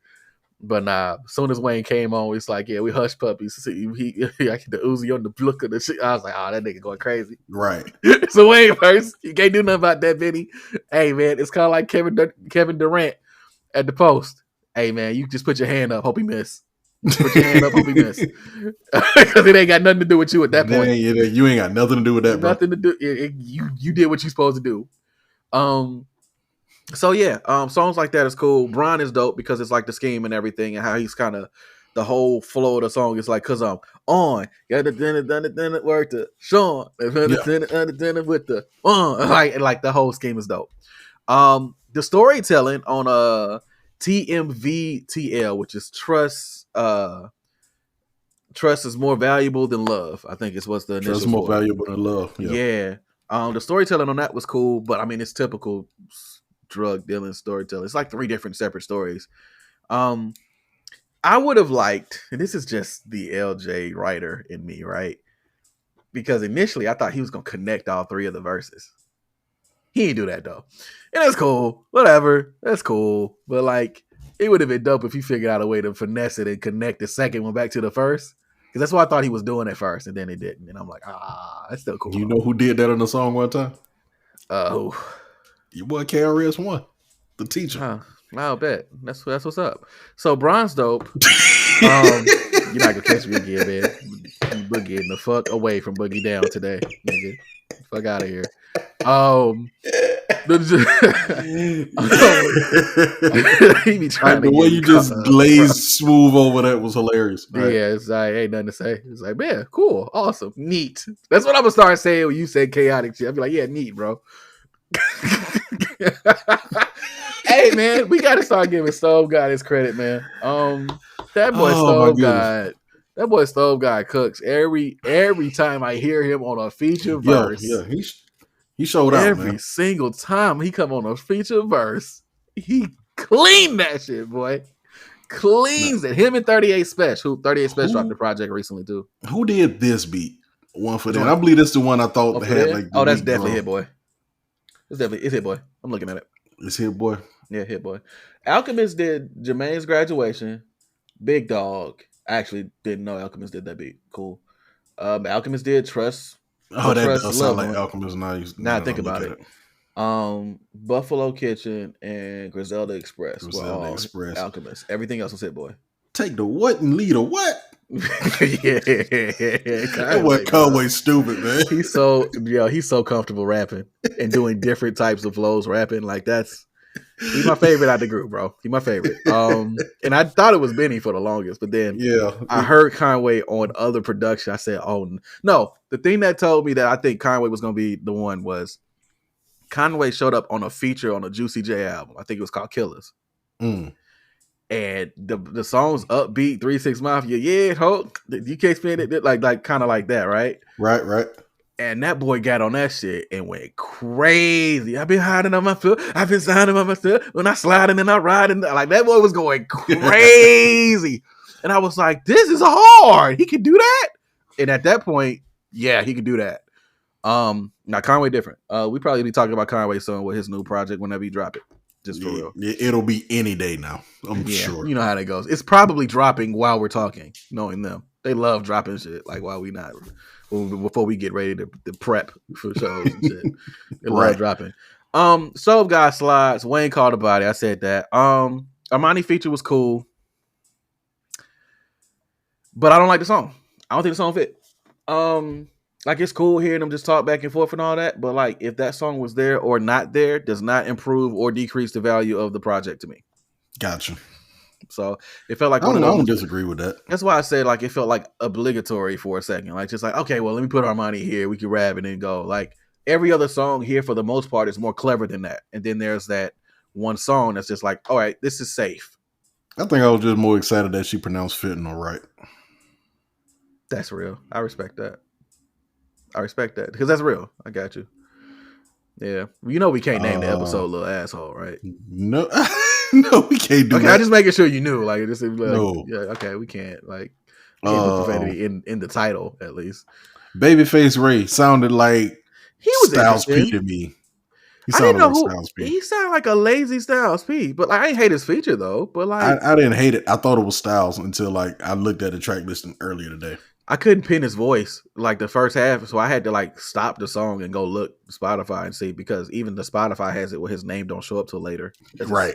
But nah, as soon as Wayne came on, it's like, yeah, we hush puppies. I get the Uzi on the blook of the shit. I was like, oh, that nigga going crazy. Right. So Wayne first, you can't do nothing about that, Benny. Hey, man, it's kind of like Kevin Durant at the post. Hey, man, you just put your hand up, hope he miss. Put your hand up, hope he miss. Because it ain't got nothing to do with you at that point. You ain't got nothing to do with that, bro. Nothing to do. You did what you supposed to do. So yeah, songs like that is cool. Bron is dope because it's like the scheme and everything, and how he's kind of the whole flow of the song is like, cause I'm on, got the dinner work to Sean, with the like the whole scheme is dope. The storytelling on TMVTL, which is trust is more valuable than love. I think is what's the Trust initial more for. valuable than love. Yeah. The storytelling on that was cool, but I mean it's typical drug dealing storytelling. It's like 3 different separate stories. Um, I would have liked, and this is just the LJ writer in me, right? Because initially I thought he was gonna connect all 3 of the verses. He didn't do that though. And that's cool. Whatever. That's cool. But like it would have been dope if he figured out a way to finesse it and connect the second one back to the first. Because that's what I thought he was doing at first, and then it didn't. And I'm like, that's still cool. You know who did that on the song one time? Who? Your boy KRS-One, the teacher. I'll bet. That's what's up. So Bron's dope. You're not gonna catch me again, man. You boogieing the fuck away from Boogie Down today, nigga. Fuck out of here. He be trying the way you just glazed smooth over that was hilarious. Right? Yeah, it's like ain't nothing to say. It's like, man, cool, awesome, neat. That's what I'm gonna start saying when you say chaotic shit. I'll be like, yeah, neat, bro. Hey man, we gotta start giving Stove God his credit, man. That boy Stove God cooks every time I hear him on a feature verse. Yeah, he showed out every single time he come on a feature verse. He cleaned that shit, boy. Cleans it. Him and 38 Special. 38 Special dropped the project recently too. Who did this beat? One for them. I believe that's the one I thought had like. That's definitely Hit Boy. It's Hit Boy. I'm looking at it. It's Hit Boy. Yeah, Hit Boy. Alchemist did Jermaine's Graduation. Big Dog. I actually didn't know Alchemist did that beat. Cool. Alchemist did Trust. Oh, that does sound like Alchemist now I think about it. Buffalo Kitchen and Griselda Express were all Alchemist. Everything else was Hit Boy. Take the what and lead a what? Yeah. That boy Conway stupid, man. He's so comfortable rapping and doing different types of flows rapping. Like he's my favorite out of the group, bro. He's my favorite. And I thought it was Benny for the longest, but then I heard Conway on other production. I said, oh no. The thing that told me that I think Conway was gonna be the one was Conway showed up on a feature on a Juicy J album. I think it was called Killers. And the song's upbeat, 3 6 Mafia, yeah, hope you can't spin it like kind of like that, right? Right. And that boy got on that shit and went crazy. I've been hiding on my foot. I've been signing on my foot. When I sliding and I riding, like that boy was going crazy. And I was like, this is hard. He can do that. And at that point, yeah, he could do that. Now Conway different. We probably be talking about Conway soon with his new project whenever he drop it. Just for real. It'll be any day now. I'm sure. You know how that goes. It's probably dropping while we're talking, knowing them. They love dropping shit like while we not before we get ready to prep for shows and shit. They love dropping. Stove God slides. Wayne called about it. I said that. Armani feature was cool. But I don't like the song. I don't think the song fit. Like it's cool hearing them just talk back and forth and all that, but like if that song was there or not there, does not improve or decrease the value of the project to me. Gotcha. So it felt like I don't disagree with that. That's why I said like it felt like obligatory for a second. Like just like, okay, well let me put Armani here. We can rap and then go. Like every other song here for the most part is more clever than that. And then there's that one song that's just like, all right, this is safe. I think I was just more excited that she pronounced fentanyl right. That's real. I respect that. Because that's real. I got you. Yeah. You know we can't name the episode Little Asshole, right? No. No, we can't do that. I'm just making sure you knew. Like, this is like, no. Yeah, okay, we can't. Like, we can't put profanity in the title, at least. Babyface Ray sounded like he was Styles P to me. He sounded like Styles P. He sounded like a lazy Styles P. But like, I ain't hate his feature, though. But like, I didn't hate it. I thought it was Styles until like I looked at the track listing earlier today. I couldn't pin his voice like the first half, so I had to like stop the song and go look Spotify and see, because even the Spotify has it where his name don't show up till later. Right.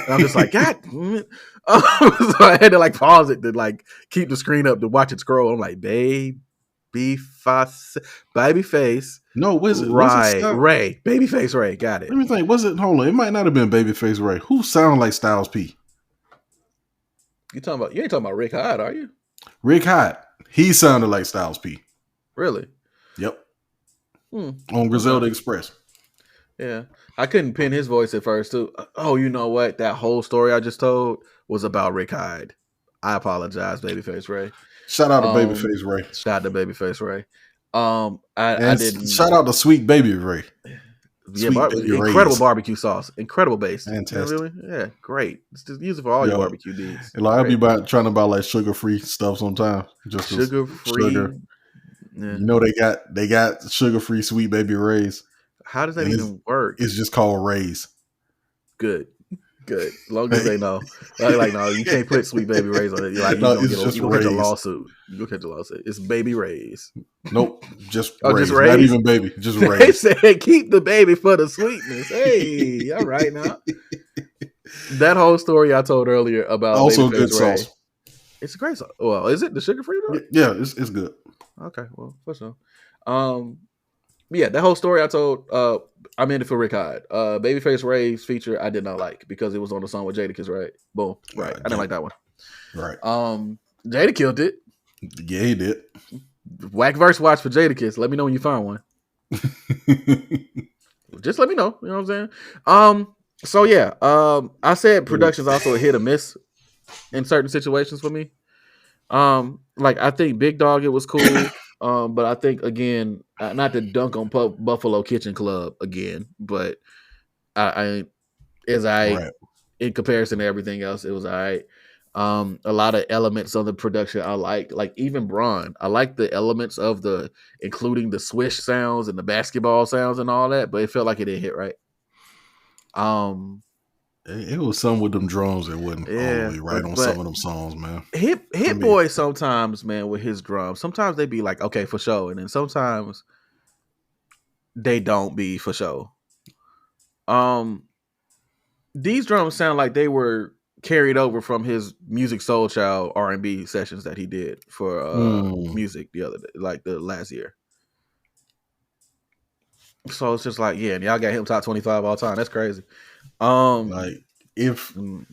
I'm just like, God damn it. So I had to like pause it to like keep the screen up to watch it scroll. I'm like, babe Babyface. No, was it Right, Ray. Babyface Ray. Got it. Let me think. Was it? Hold on. It might not have been Babyface Ray. Who sound like Styles P? You ain't talking about Rick Hyde, are you? Rick Hyde. He sounded like Styles P. Really? Yep. On Griselda Express. Yeah. I couldn't pin his voice at first too. Oh, you know what? That whole story I just told was about Rick Hyde. I apologize, Babyface Ray. Shout out to Babyface Ray. Shout out to Babyface Ray. I didn't shout out to Sweet Baby Ray. Incredible barbecue sauce, incredible base. Fantastic. You know, yeah, great. Just use it for all your barbecue needs. Like, I'll be trying to buy like sugar-free stuff sometimes. Just sugar-free. Sugar. Yeah. You know they got sugar-free Sweet Baby Rays. How does that even work? It's just called Rays. Good. As long as they know. Like no, you can't put Sweet Baby Rays on it. You're you gonna catch a lawsuit. It's Baby Rays. Nope, just Rays. Just Rays. Not even baby, just Rays. They said keep the baby for the sweetness. Hey, all right now. That whole story I told earlier about also good sauce. It's a great sauce. Well, is it the sugar free though? Yeah, it's good. Okay, well, for sure. Yeah, that whole story I told, I'm in it for Rick Hyde. Babyface Ray's feature I did not like because it was on the song with Jadakiss, right? Boom. Right. I didn't like that one. Right. Jada killed it. Yeah, he did. Whack verse watch for Jadakiss. Let me know when you find one. Just let me know. You know what I'm saying? So yeah, I said production's also a hit or miss in certain situations for me. Like I think Big Dog, it was cool. But I think again, not to dunk on Buffalo Kitchen Club again, but in comparison to everything else, it was all right. A lot of elements of the production I like even Braun. I like the elements of including the swish sounds and the basketball sounds and all that, but it felt like it didn't hit right. It was some with them drums that wasn't all the way right on some of them songs, man. Hit Boy sometimes, man, with his drums. Sometimes they be like, okay, for sure. And then sometimes they don't be for sure. These drums sound like they were carried over from his Music Soul Child R&B sessions that he did for music the other day, like the last year. So it's just like, yeah, and y'all got him top 25 all time. That's crazy. If you're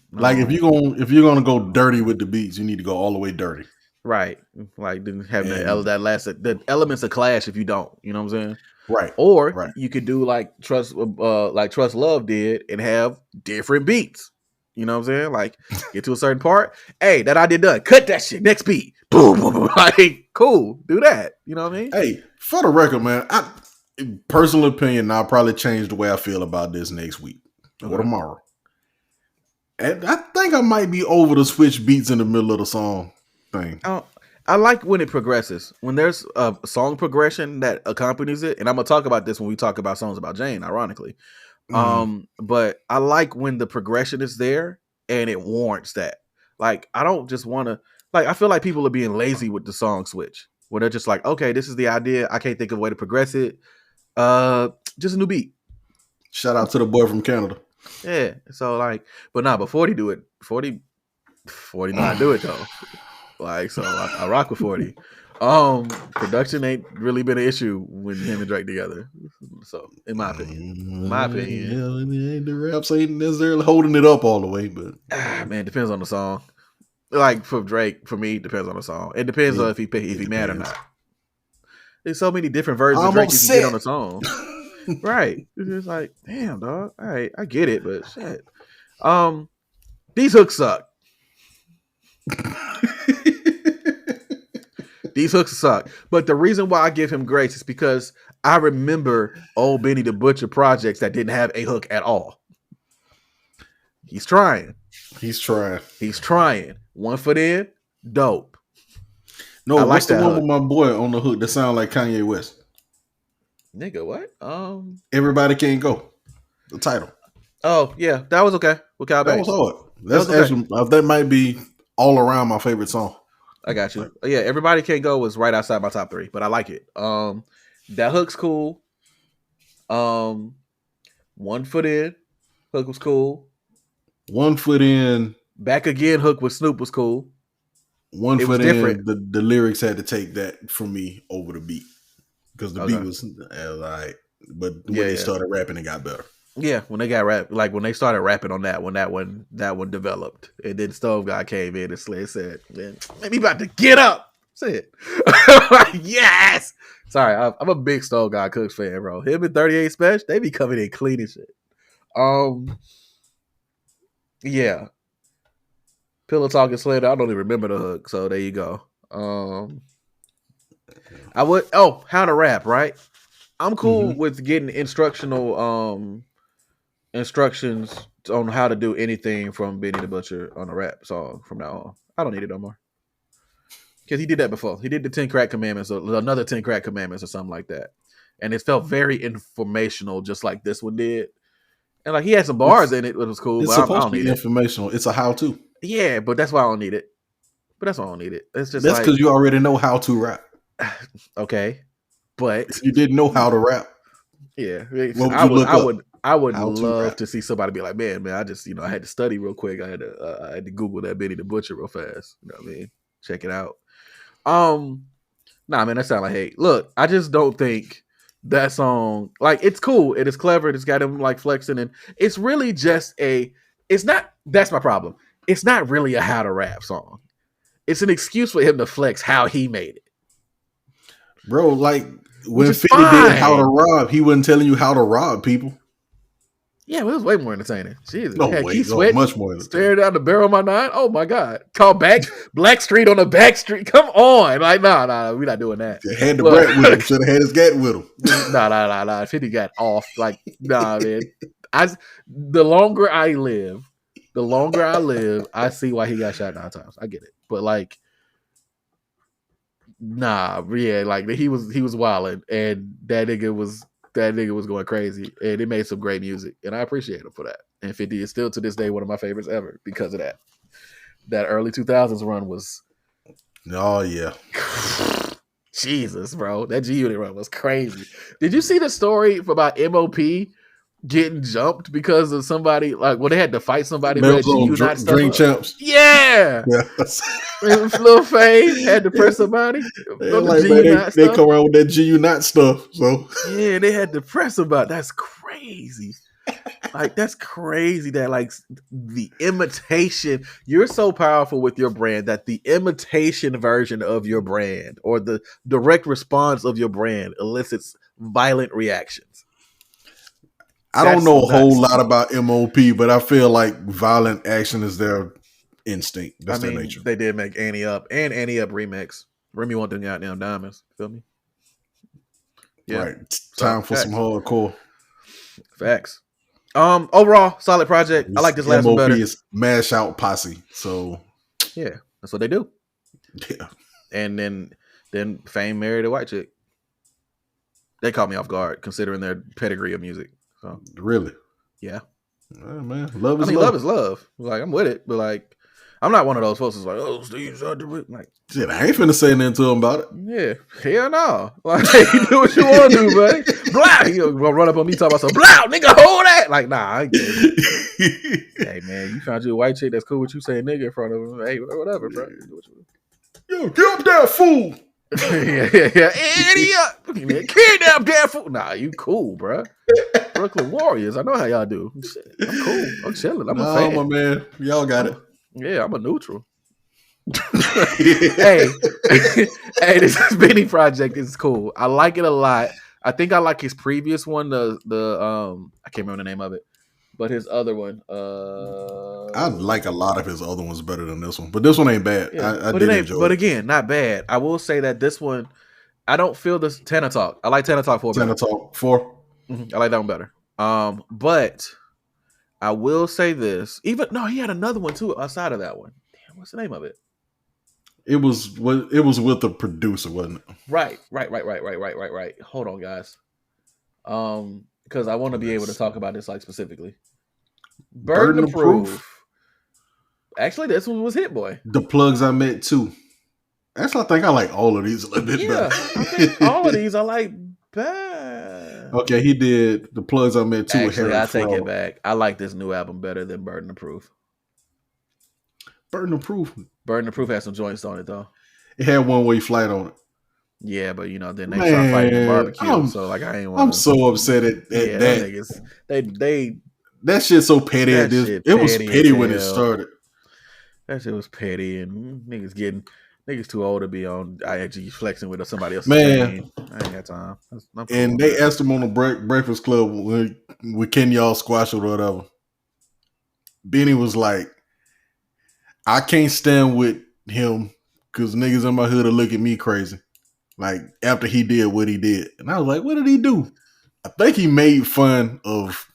gonna go dirty with the beats, you need to go all the way dirty. Right. Like didn't have the elements of Clash if you don't. You know what I'm saying? Right. Or you could do like Trust Love did and have different beats. You know what I'm saying? Like get to a certain part. Hey, that I did done. Cut that shit. Next beat. Boom, boom, boom. Like, cool. Do that. You know what I mean? Hey, for the record, man, personal opinion, I'll probably change the way I feel about this next week or tomorrow. And I think I might be over the switch beats in the middle of the song thing. I like when it progresses. When there's a song progression that accompanies it, and I'm gonna talk about this when we talk about songs about Jane, ironically. But I like when the progression is there and it warrants that. Like, I don't just want to. Like, I feel like people are being lazy with the song switch, where they're just like, okay, this is the idea. I can't think of a way to progress it. Just a new beat. Shout out to the boy from Canada. Yeah. So like, but 40 do it. 40 not do it though. Like, so I rock with 40. Production ain't really been an issue when him and Drake together. So in my opinion, the raps ain't necessarily holding it up all the way, but man, depends on the song. Like for Drake, for me, depends on the song. It depends on if he mad or not. There's so many different versions of Drake you can get on the song. Right. It's just like, damn, dog. All right, I get it, but shit. These hooks suck. These hooks suck. But the reason why I give him grace is because I remember old Benny the Butcher projects that didn't have a hook at all. He's trying. One foot in, dope. No, what's the one with my boy on the hook that sound like Kanye West? Nigga, what? Everybody Can't Go. The title. Oh, yeah. That was okay. With Kyle That was hard. That might be all around my favorite song. I got you. Yeah, Everybody Can't Go was right outside my top 3, but I like it. That hook's cool. 1 foot in, hook was cool. 1 foot in. Back Again hook with Snoop was cool. One It for was different. them, the lyrics had to take that from me over the beat because the beat Okay. was all right, but when Yeah, they yeah. started rapping, it got better. Yeah, when they got rap, like when they started rapping on that one developed, and then Stove guy came in and said, "Man, he about to get up." Said, "Yes." Sorry, I'm a big Stove guy Cooks fan, bro. Him and 38 Special, they be coming in clean and shit. Yeah. Pillow talking Slater. I don't even remember the hook, so there you go. I would. Oh, how to rap, right? I'm cool Mm-hmm. with getting instructions on how to do anything from Benny the Butcher on a rap song from now on. I don't need it no more. Because he did that before. He did the 10 Crack Commandments or another 10 Crack Commandments or something like that. And it felt very informational, just like this one did. And like he had some bars in it, which was cool, It's but I supposed don't to need be it. informational. It's a how to. Yeah, but that's why I don't need it. But that's why I don't need it. It's just That's like, because you already know how to rap. okay. But If you didn't know how to rap, yeah, what would you look up? I would How to love rap. to see somebody be like, man, I just, I had to study real quick. I had to Google that Benny the Butcher real fast. You know what I mean? Check it out. Nah, man, that sound like hate. Look, I just don't think that song, like, it's cool. It is clever. It's got him like flexing, and it's really just it's not. That's my problem. It's not really a how to rap song. It's an excuse for him to flex how he made it, Bro, like which when is Fitty did How to fine. Rob, he wasn't telling you how to rob people. Yeah, well, it was way more entertaining. Jesus. No, Had Keith wait, no, Sweat much more entertaining. staring down the barrel of my nine. Oh my God. Call back Black Street on the back street. Come on. Like, nah, we're not doing that. They had the Look, brat with him. Should have had his gat with him. nah. 50 got off. Like, nah, man. The longer I live, I see why he got shot 9 times. I get it. But like, nah, yeah, like he was wilding, and that nigga was going crazy, and it made some great music, and I appreciate him for that. And 50 is still to this day one of my favorites ever because of that. That early 2000s run was Oh yeah. Jesus, bro. That G Unit run was crazy. Did you see the story about M.O.P getting jumped because of somebody, like, well, they had to fight somebody for that Mel's on GU not stuff Drink up? Champs. Yeah. Yeah. Little Fame had to press somebody They're on the like, man, GU not they stuff. come around with that GU not stuff. So Yeah, they had to press about. That's crazy. Like, that's crazy that, like, the imitation, you're so powerful with your brand that the imitation version of your brand or the direct response of your brand elicits violent reactions. I don't That's know a whole nuts. lot about M.O.P, but I feel like violent action is their instinct. I That's their mean, nature. they did make Annie Up and Annie Up remix. Remy want them goddamn diamonds. Feel me? Yeah. Right. So Time for some hardcore. facts. Overall, solid project. I like this last one M.O.P better. is mash out posse. So Yeah, that's what they do. yeah. And then Fame married a white chick. They caught me off guard considering their pedigree of music. So Really? yeah, Man, love I is mean, love. love is love. Like, I'm with it, but like, I'm not one of those folks that's like, oh, Steve's out there. Like, Shit, I ain't finna say nothing to him about it. yeah, hell no. Like, you do what you want to do, buddy. Blah, he gonna run up on me talking about some blah, nigga, hold that. Like, nah, I ain't getting it. Hey man, you found you a white chick that's cool with you saying nigga in front of him. Hey, whatever, bro. Do what you Yo, get up there, fool. yeah. Idiot. Kidnap that fool. Nah, you cool, bro. Brooklyn Warriors. I know how y'all do. Shit, I'm cool. I'm chilling. I'm a fan. My man. Y'all got it. Yeah, I'm a neutral. Hey, this Benny project is cool. I like it a lot. I think I like his previous one, the I can't remember the name of it, but his other one. I like a lot of his other ones better than this one, but this one ain't bad. Yeah, I but did it ain't. enjoy But it. again, not bad. I will say that this one, I don't feel this Tana Talk. I like Tana Talk 4 better. Tana Talk 4. I like that one better. But I will say this. He had another one too outside of that one. Damn, what's the name of it? It was with the producer, wasn't it? Right. Hold on, guys. Because I want to be able to talk about this like specifically. Burden of Proof. Actually, this one was Hit Boy. The Plugs I Met too. Actually, I think I like all of these a little bit better. I think all of these I like bad. Okay, he did The Plugs I Met too. Actually, I take it back. I like this new album better than Burden of Proof. Burden of Proof Burden of Proof had some joints on it though. It had One Way Flight on it. Yeah, but then they start fighting in barbecue. So like I ain't want. I'm so upset at that. Them niggas. They that shit's so petty. It was petty when it started. That shit was petty, and niggas too old to be on IG flexing with somebody else's man. I ain't got time. And they asked him on the Breakfast Club with Can Y'all Squash or whatever. Benny was like, I can't stand with him because niggas in my hood will look at me crazy. Like after he did what he did. And I was like, what did he do? I think he made fun of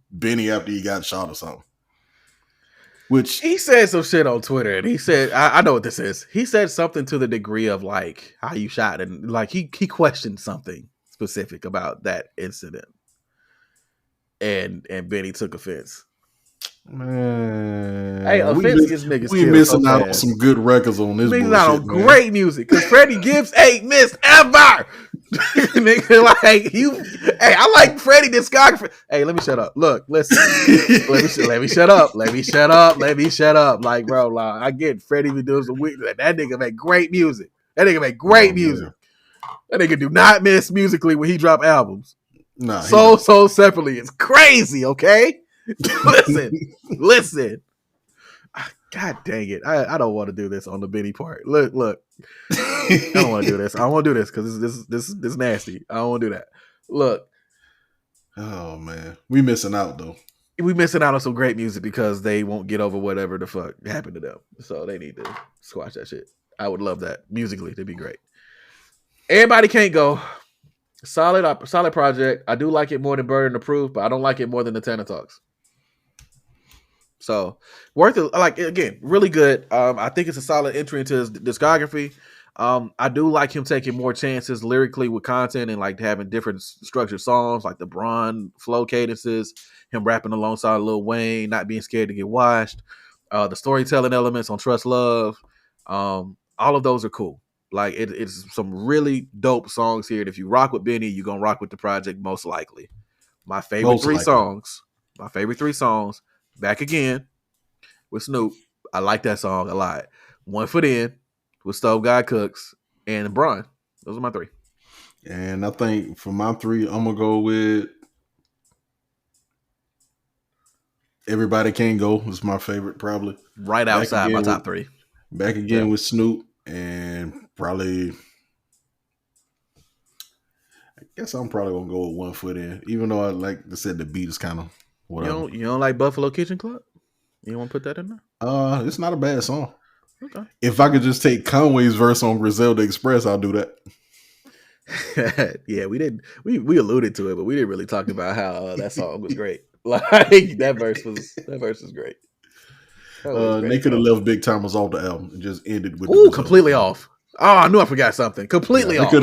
Benny after he got shot or something. Which he said some shit on Twitter, and he said, I know what this is. He said something to the degree of like how you shot, and like he questioned something specific about that incident. And Benny took offense. Man, hey, offense gets niggas we missing out on some good records on this. Missing out on great music because Freddie Gibbs ain't missed ever. Nigga, like you. Hey, I like Freddie discography. Hey, let me shut up. Look, listen. let me shut up. Let me shut up. Like, bro, like, I get Freddie be doing some weird. That nigga make great music. That nigga do not miss musically when he drop albums. Nah, so separately. It's crazy. Okay. Listen. God dang it. I don't want to do this on the Benny part. Look. I don't want to do this. I want to do this because this is nasty. I don't want to do that. Look. Oh, man. We missing out, though. We missing out on some great music because they won't get over whatever the fuck happened to them. So they need to squash that shit. I would love that. Musically, it'd be great. Everybody Can't Go. Solid project. I do like it more than Burden of Proof, but I don't like it more than the Tana Talks. So worth it. Like again, really good. I think it's a solid entry into his discography. I do like him taking more chances lyrically with content and like having different structured songs, like the Bron flow cadences, him rapping alongside Lil Wayne, not being scared to get washed. The storytelling elements on Trust Love. All of those are cool. Like it's some really dope songs here. And if you rock with Benny, you're gonna rock with the project most likely. My favorite three songs. Back Again with Snoop. I like that song a lot. One Foot In with Stove God Cooks and Bron. Those are my three. And I think for my three, I'm gonna go with Everybody Can't Go. It's my favorite, probably. Right outside my top three. Back Again with Snoop, and probably I guess I'm probably gonna go with One Foot In, even though like I said, the beat is kind of whatever. You don't like Buffalo Kitchen Club? You want to put that in there? It's not a bad song. Okay. If I could just take Conway's verse on Griselda Express, I'll do that. Yeah, we didn't. We alluded to it, but we didn't really talk about how that song was great. Like that verse was great. They could have left Big Timers off the album and just ended with completely off. Oh, I knew I forgot something. Completely off. They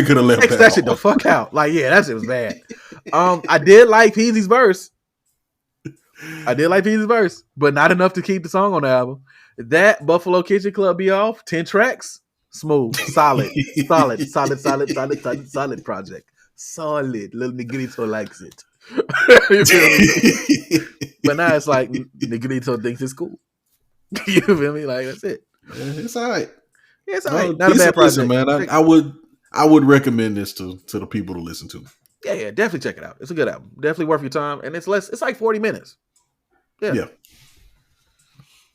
could have left that shit the fuck out. Like, yeah, that shit was bad. I did like Peasy's verse. But not enough to keep the song on the album. That Buffalo Kitchen Club be off 10 tracks. Smooth, solid project. Solid. Little Negrito likes it. But now it's like Negrito thinks it's cool. You feel me? Like that's it. It's all right. It's all right. Not a bad project, man. I would recommend this to the people to listen to. Yeah, definitely check it out. It's a good album. Definitely worth your time, and it's like 40 minutes. Yeah.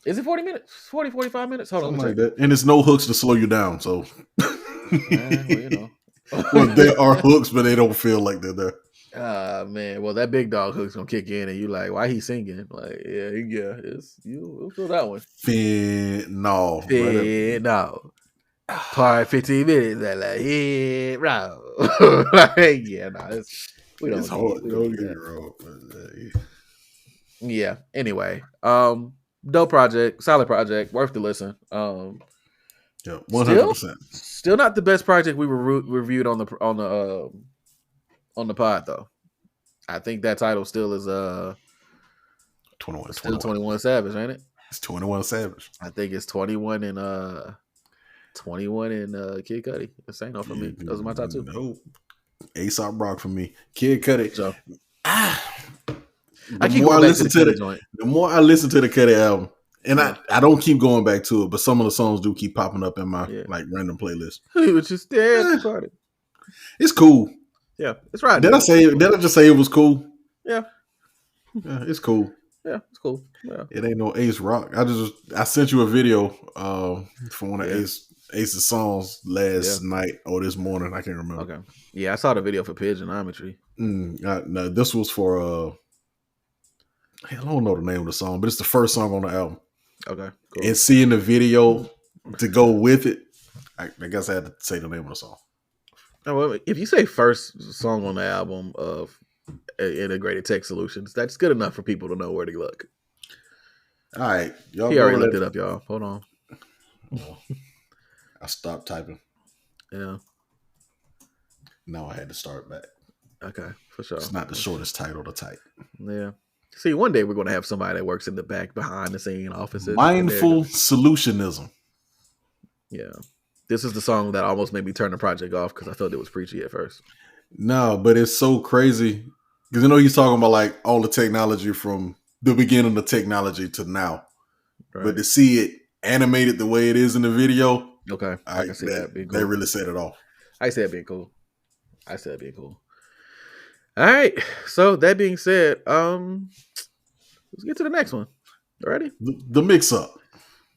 Is it 40 minutes? 40, 45 minutes? Hold on. Like that. And it's no hooks to slow you down. So, well, there are hooks, but they don't feel like they're there. Man. Well, that big dog hook's gonna kick in, and you like, why he singing? Like, you'll feel that one. No. Part 15 minutes. Like, yeah, bro. Like, yeah, no, it's hard. Don't get it wrong. Yeah. Anyway, dope project, solid project, worth the listen. 100%. Still not the best project we reviewed on the pod though. I think that title still is 21 Savage, ain't it? It's 21 Savage. I think it's 21 and Kid Cudi. This ain't no for me. Those are my top two. Nope. A$AP Rock for me. Kid Cudi. So, the more I listen to the Cudi album, And Yeah. I don't keep going back to it, but some of the songs do keep popping up in my Yeah. like random playlist. He was just there at the party. It's cool. Yeah, it's right. Did I just say it was cool? Yeah. Yeah, it's cool. Yeah, it's cool. Yeah. It ain't no Ace Rock. I sent you a video for one of Ace's songs last night or this morning. I can't remember. Okay. Yeah, I saw the video for Pigeonometry. No, this was for I don't know the name of the song, but it's the first song on the album. Okay. Cool. And seeing the video to go with it, I guess I had to say the name of the song. Oh, well, if you say first song on the album of Integrated Tech Solutions, that's good enough for people to know where to look. All right, y'all. He already looked it up, y'all. Hold on. I stopped typing. Yeah. Now I had to start back. Okay, for sure. It's not the shortest title to type. Yeah. See, one day we're going to have somebody that works in the back, behind the scene offices. Mindful solutionism. Yeah. This is the song that almost made me turn the project off because I felt it was preachy at first. No, but it's so crazy because he's talking about like all the technology from the beginning of technology to now, right. But to see it animated the way it is in the video, okay, I can see that being cool. They really set it off. I said being cool. All right. So that being said, let's get to the next one. Ready? The mix up.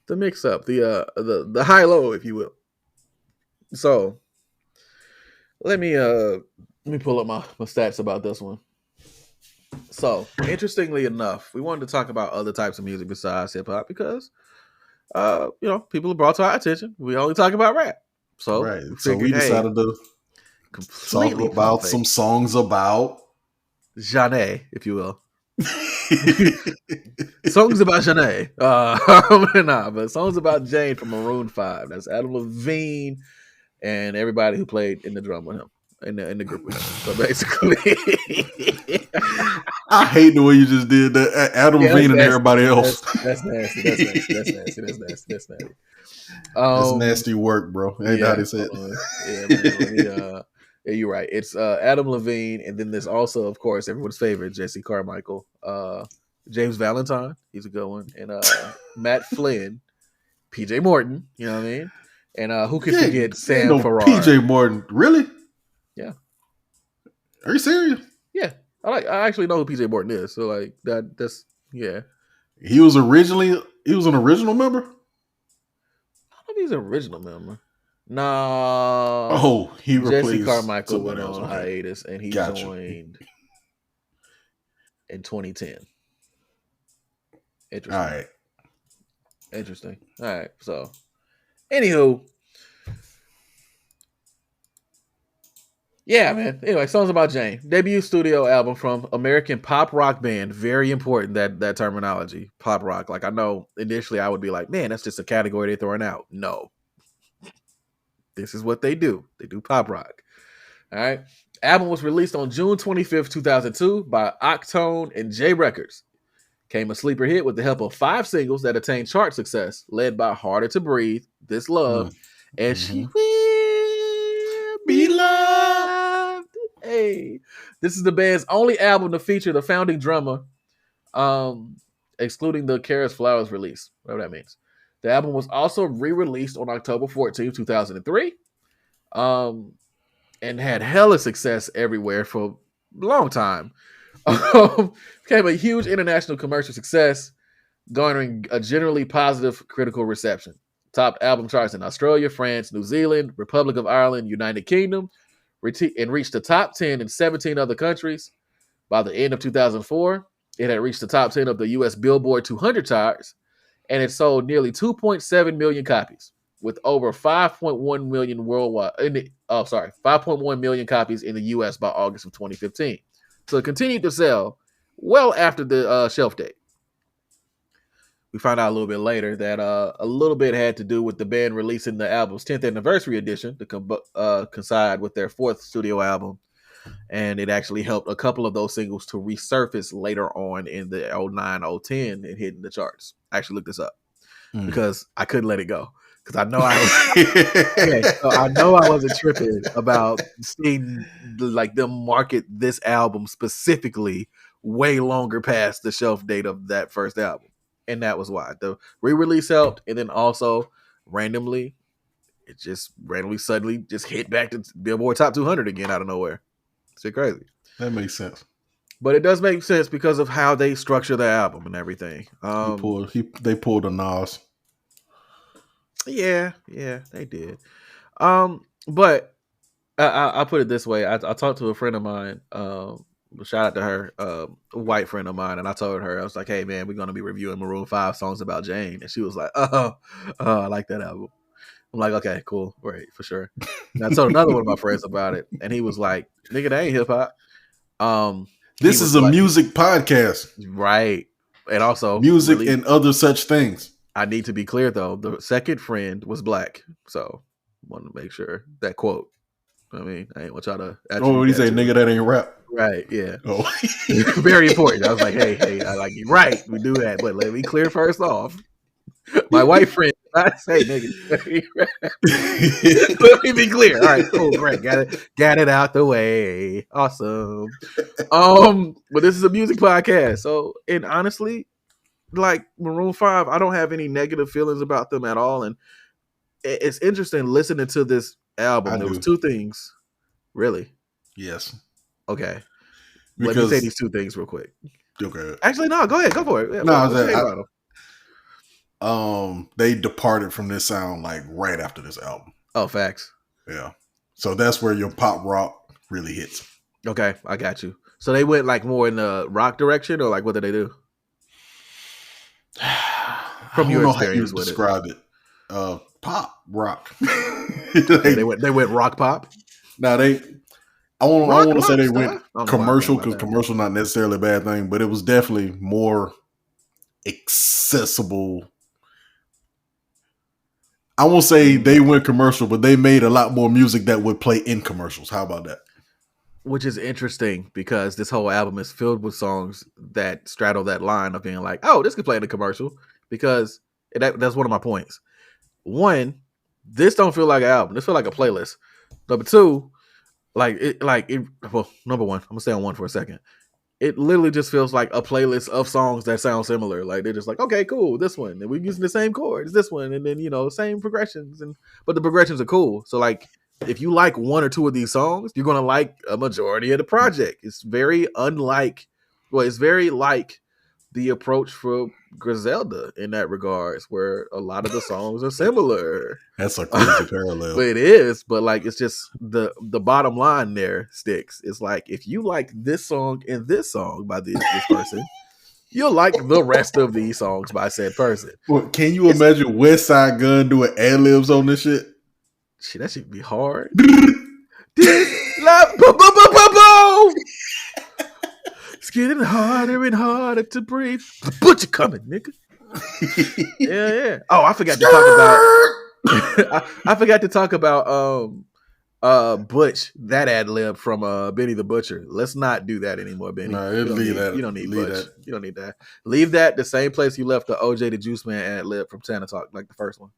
The mix up. The high low, if you will. So let me pull up my stats about this one. So interestingly enough, we wanted to talk about other types of music besides hip hop because people are brought to our attention. We only talk about rap. So right. We decided to talk about some songs about Janae, if you will. Songs about Janae. But songs about Jane from Maroon 5. That's Adam Levine and everybody who played in the drum with him. In the group with him. So basically I hate the way you just did that. Adam Levine and everybody else. That's nasty. That's nasty. That's nasty work, bro. Ain't how they say it. Yeah, you're right. It's Adam Levine, and then there's also, of course, everyone's favorite, Jesse Carmichael. James Valentine, he's a good one. And Matt Flynn, PJ Morton, you know what I mean? And who can forget Sam Farrar? PJ Morton, really? Yeah. Are you serious? Yeah. I actually know who PJ Morton is. So like that's yeah. He was an original member? I don't know if he's an original member. No. Oh, he replaced Jesse Carmichael went on hiatus and he joined in 2010. Interesting. All right. Interesting. All right. So, anywho. Yeah, man. Anyway, songs about Jane. Debut studio album from American pop rock band. Very important that terminology. Pop rock. Like I know initially I would be like, man, that's just a category they're throwing out. No. This is what they do. They do pop rock. All right. Album was released on June 25th, 2002 by Octone and J Records. Came a sleeper hit with the help of 5 singles that attained chart success, led by Harder to Breathe, This Love, and She Will Be Loved. Hey. This is the band's only album to feature the founding drummer, excluding the Karis Flowers release, whatever that means. The album was also re-released on October 14, 2003, and had hella success everywhere for a long time. Became a huge international commercial success, garnering a generally positive critical reception. Topped album charts in Australia, France, New Zealand, Republic of Ireland, United Kingdom, and reached the top 10 in 17 other countries. By the end of 2004, it had reached the top 10 of the U.S. Billboard 200 charts, and it sold nearly 2.7 million copies, with over 5.1 million worldwide. 5.1 million copies in the U.S. by August of 2015. So it continued to sell well after the shelf date. We found out a little bit later that a little bit had to do with the band releasing the album's 10th anniversary edition to coincide with their 4th studio album. And it actually helped a couple of those singles to resurface later on in the 09-010 and hitting the charts. I actually looked this up because I couldn't let it go. Because I know I wasn't tripping about seeing like them market this album specifically way longer past the shelf date of that first album. and that was why the re-release helped, and then also randomly, it just randomly suddenly just hit back to Billboard Top 200 again out of nowhere. It's crazy. That makes sense. But it does make sense because of how they structure the album and everything. They pulled a Nas. Yeah, they did. But I'll put it this way. I talked to a friend of mine. Shout out to her, a white friend of mine, and I told her, I was like, "Hey man, we're gonna be reviewing Maroon 5 songs about Jane," and she was like, "Oh, I like that album." I'm like, "Okay, cool, right, for sure." And I told another one of my friends about it, and he was like, "Nigga, that ain't hip hop." This is a music podcast, right? And also music and other such things. I need to be clear though. The second friend was black, so want to make sure that quote. I mean, I ain't want y'all to. Oh, what he say, nigga, that ain't rap. Right? Yeah. Oh, very important. I was like, hey, I like you. Right, we do that, but let me clear first off. My white friend, I say, nigga. Let me be clear. All right, cool, great. Got it out the way. Awesome. But this is a music podcast, so and honestly, like Maroon 5, I don't have any negative feelings about them at all, and it's interesting listening to this album. There was two things, really. Yes. Okay. Let me say these two things real quick. Okay. Actually, no. Go ahead. Go for it. Yeah, they departed from this sound like right after this album. Oh, facts. Yeah. So that's where your pop rock really hits. Okay, I got you. So they went like more in the rock direction, or like what did they do? From your experience with describe it. Pop rock. They went rock pop. Now I want to say they went commercial because commercial not necessarily a bad thing, but it was definitely more accessible. I won't say they went commercial, but they made a lot more music that would play in commercials. How about that? Which is interesting because this whole album is filled with songs that straddle that line of being like, oh, this could play in a commercial, because that's one of my points. One, this don't feel like an album. This feel like a playlist. Number two, number one, I'm gonna stay on one for a second. It literally just feels like a playlist of songs that sound similar. Like they're just like, okay, cool, this one, and we're using the same chords, this one, and then same progressions, but the progressions are cool. So like, if you like one or two of these songs, you're gonna like a majority of the project. It's very it's very like the approach for Griselda in that regards, where a lot of the songs are similar. That's a crazy parallel. But it is, but like, it's just the bottom line there sticks. It's like, if you like this song and this song by this person, you'll like the rest of these songs by said person. Well, can you imagine West Side Gun doing ad-libs on this shit? Shit, that should be hard. It's getting harder and harder to breathe. The butcher coming, nigga. Yeah. Oh, I forgot to talk about Butch, that ad lib from Benny the Butcher. Let's not do that anymore, Benny. No, you don't need Butch. That. You don't need that. Leave that the same place you left the OJ the Juice Man ad lib from Tana Talk, like the first one.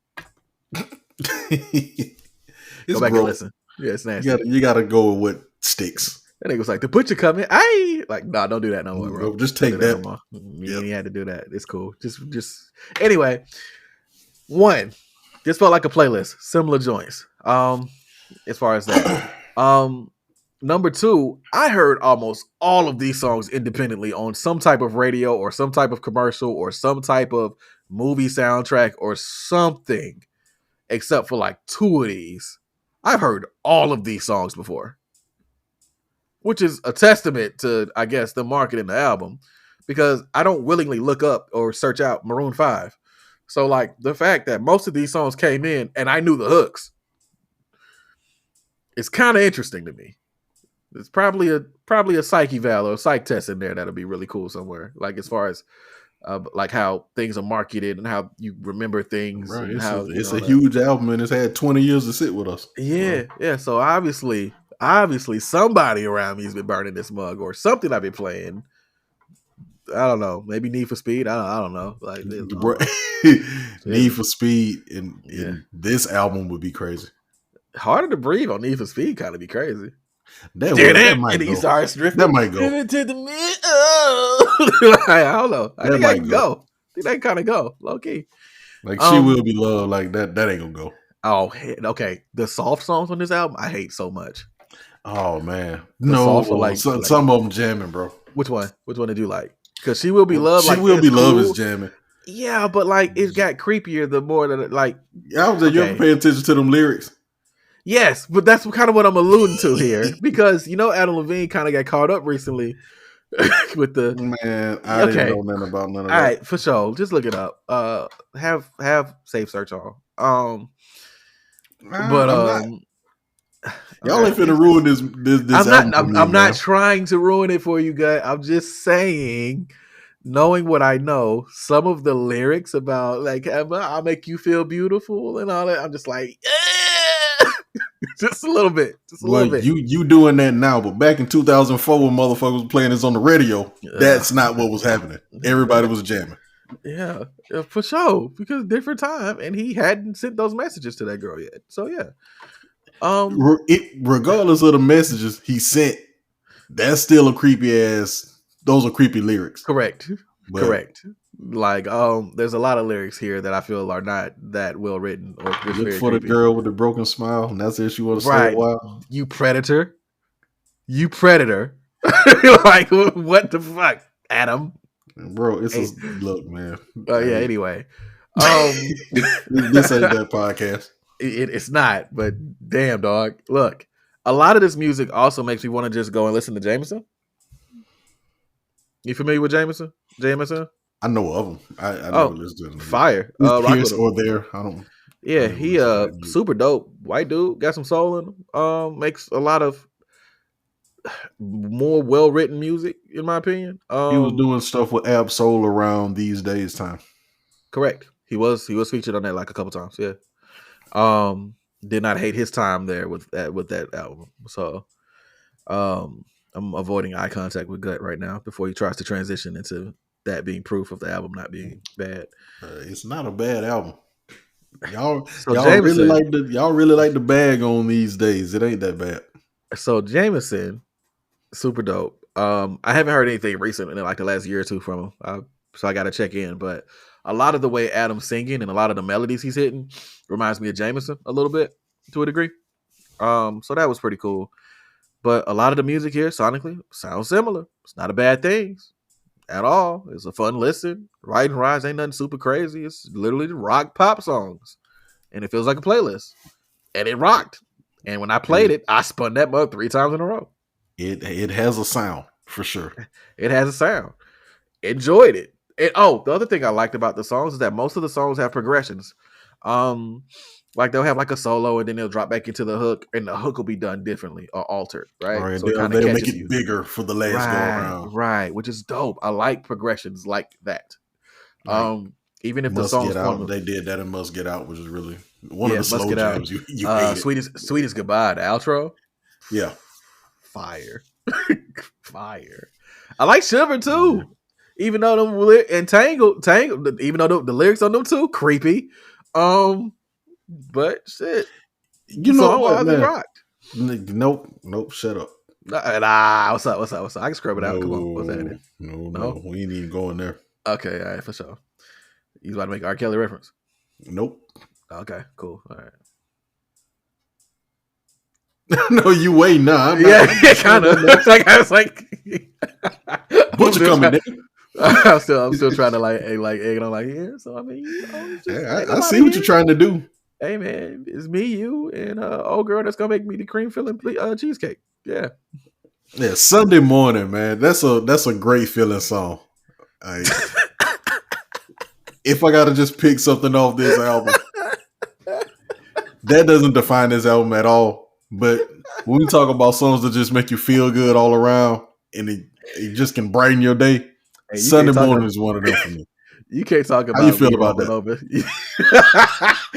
Go back and listen. Yeah, it's nasty. You gotta go with what sticks. That nigga was like, the butcher coming. Nah, don't do that no more, bro. Just take that. No, you ain't had to do that. It's cool. Just anyway. One, this felt like a playlist. Similar joints. As far as that. Number two, I heard almost all of these songs independently on some type of radio or some type of commercial or some type of movie soundtrack or something, except for like two of these. I've heard all of these songs before, which is a testament to, I guess, the marketing the album, because I don't willingly look up or search out Maroon 5. So like, the fact that most of these songs came in and I knew the hooks, it's kind of interesting to me. There's probably a psych eval or a psych test in there that'll be really cool somewhere. Like, as far as like how things are marketed and how you remember things. Right. And it's a huge album and it's had 20 years to sit with us. Yeah. Yeah. So obviously somebody around me has been burning this mug or something I've been playing. I don't know. Maybe Need for Speed. I don't know. Like Need for Speed in this album would be crazy. Harder to Breathe on Need for Speed kind of be crazy. That might and go. he starts drifting. That might go. I don't know. I think I can go. See, they kind of go low key. Like She Will Be Loved, like that ain't gonna go. Oh, okay. The soft songs on this album, I hate so much. Oh man, The no, soft are like some of them jamming, bro. Which one? Which one did you like? Because She Will Be Loved. She like, Will Be cool. Loved is jamming. Yeah, but like it got creepier the more that it, like. I was like, you ever pay attention to them lyrics? Yes, but that's kind of what I'm alluding to here because Adam Levine kind of got caught up recently with the man. I didn't know nothing about none of that. All right, for sure. Just look it up. Have safe search on. Y'all ain't finna ruin this I'm not trying to ruin it for you guys. I'm just saying, knowing what I know, some of the lyrics about like I'll make you feel beautiful and all that, I'm just like, just a little bit. Just a little bit. You doing that now, but back in 2004 when motherfuckers were playing this on the radio, that's not what was happening. Everybody was jamming. Yeah, for sure. Because different time, and he hadn't sent those messages to that girl yet. So yeah. Regardless of the messages he sent, that's still a creepy ass. Those are creepy lyrics. Correct. Like there's a lot of lyrics here that I feel are not that well written or just look very for creepy. The girl with the broken smile, and that's it. She want to stay a while. You predator. Like what the fuck, Adam? Bro, it's look, man. Yeah. Anyway, this ain't that podcast. It's not, but damn, dog. Look, a lot of this music also makes me want to just go and listen to Jameson. You familiar with Jameson? I know of him. I never listen to him. Fire. Pierce or there. I don't. Yeah, he super dope. White dude, got some soul in him. Makes a lot of more well written music, in my opinion. He was doing stuff with Ab Soul around these days time. Correct. He was featured on that like a couple times. Yeah. Did not hate his time there with that album. So I'm avoiding eye contact with Gut right now before he tries to transition into that being proof of the album not being bad. It's not a bad album. Y'all really like the bag on these days. It ain't that bad. So Jameson, super dope. I haven't heard anything recent in like the last year or two from him. So I got to check in. But a lot of the way Adam's singing and a lot of the melodies he's hitting reminds me of Jameson a little bit to a degree. So that was pretty cool. But a lot of the music here sonically sounds similar. It's not a bad thing at all. It's a fun listen. Ride and Rise ain't nothing super crazy. It's literally rock pop songs. And it feels like a playlist. And it rocked. And when I played it, I spun that mug 3 times in a row. It has a sound, for sure. It has a sound. Enjoyed it. The other thing I liked about the songs is that most of the songs have progressions. Like they'll have like a solo and then they'll drop back into the hook and the hook will be done differently or altered, right? Right. So they'll make it bigger for the last go around. Right, which is dope. I like progressions like that. Right. Even if the songs they did that in Must Get Out, which is really one of the slow jams you hate. Sweet as Goodbye, the outro. Yeah. Fire. Fire. I like Shiver too. Yeah. Even though them and Tangled, even though the lyrics on them too creepy. But shit, you know what, man? Rocked. Nope. Shut up. Nah, what's up? I can scrub it out. Come on, what's that? No, we ain't even going there. Okay, all right, for sure. You about to make R. Kelly reference? Nope. Okay, cool. All right. No, you wait. Nah, yeah, kind of. I was like, Butcher coming, nigga. I'm still trying to like egg on like yeah. So I mean, I see what you're trying to do. Hey man, it's me, you, and old girl that's gonna make me the cream filling cheesecake. Yeah. Yeah, Sunday Morning, man. That's a great feeling song. If I gotta just pick something off this album, that doesn't define this album at all. But when we talk about songs that just make you feel good all around and it just can brighten your day, Sunday Morning is one of them for me. You can't talk about how you feel about that. Over.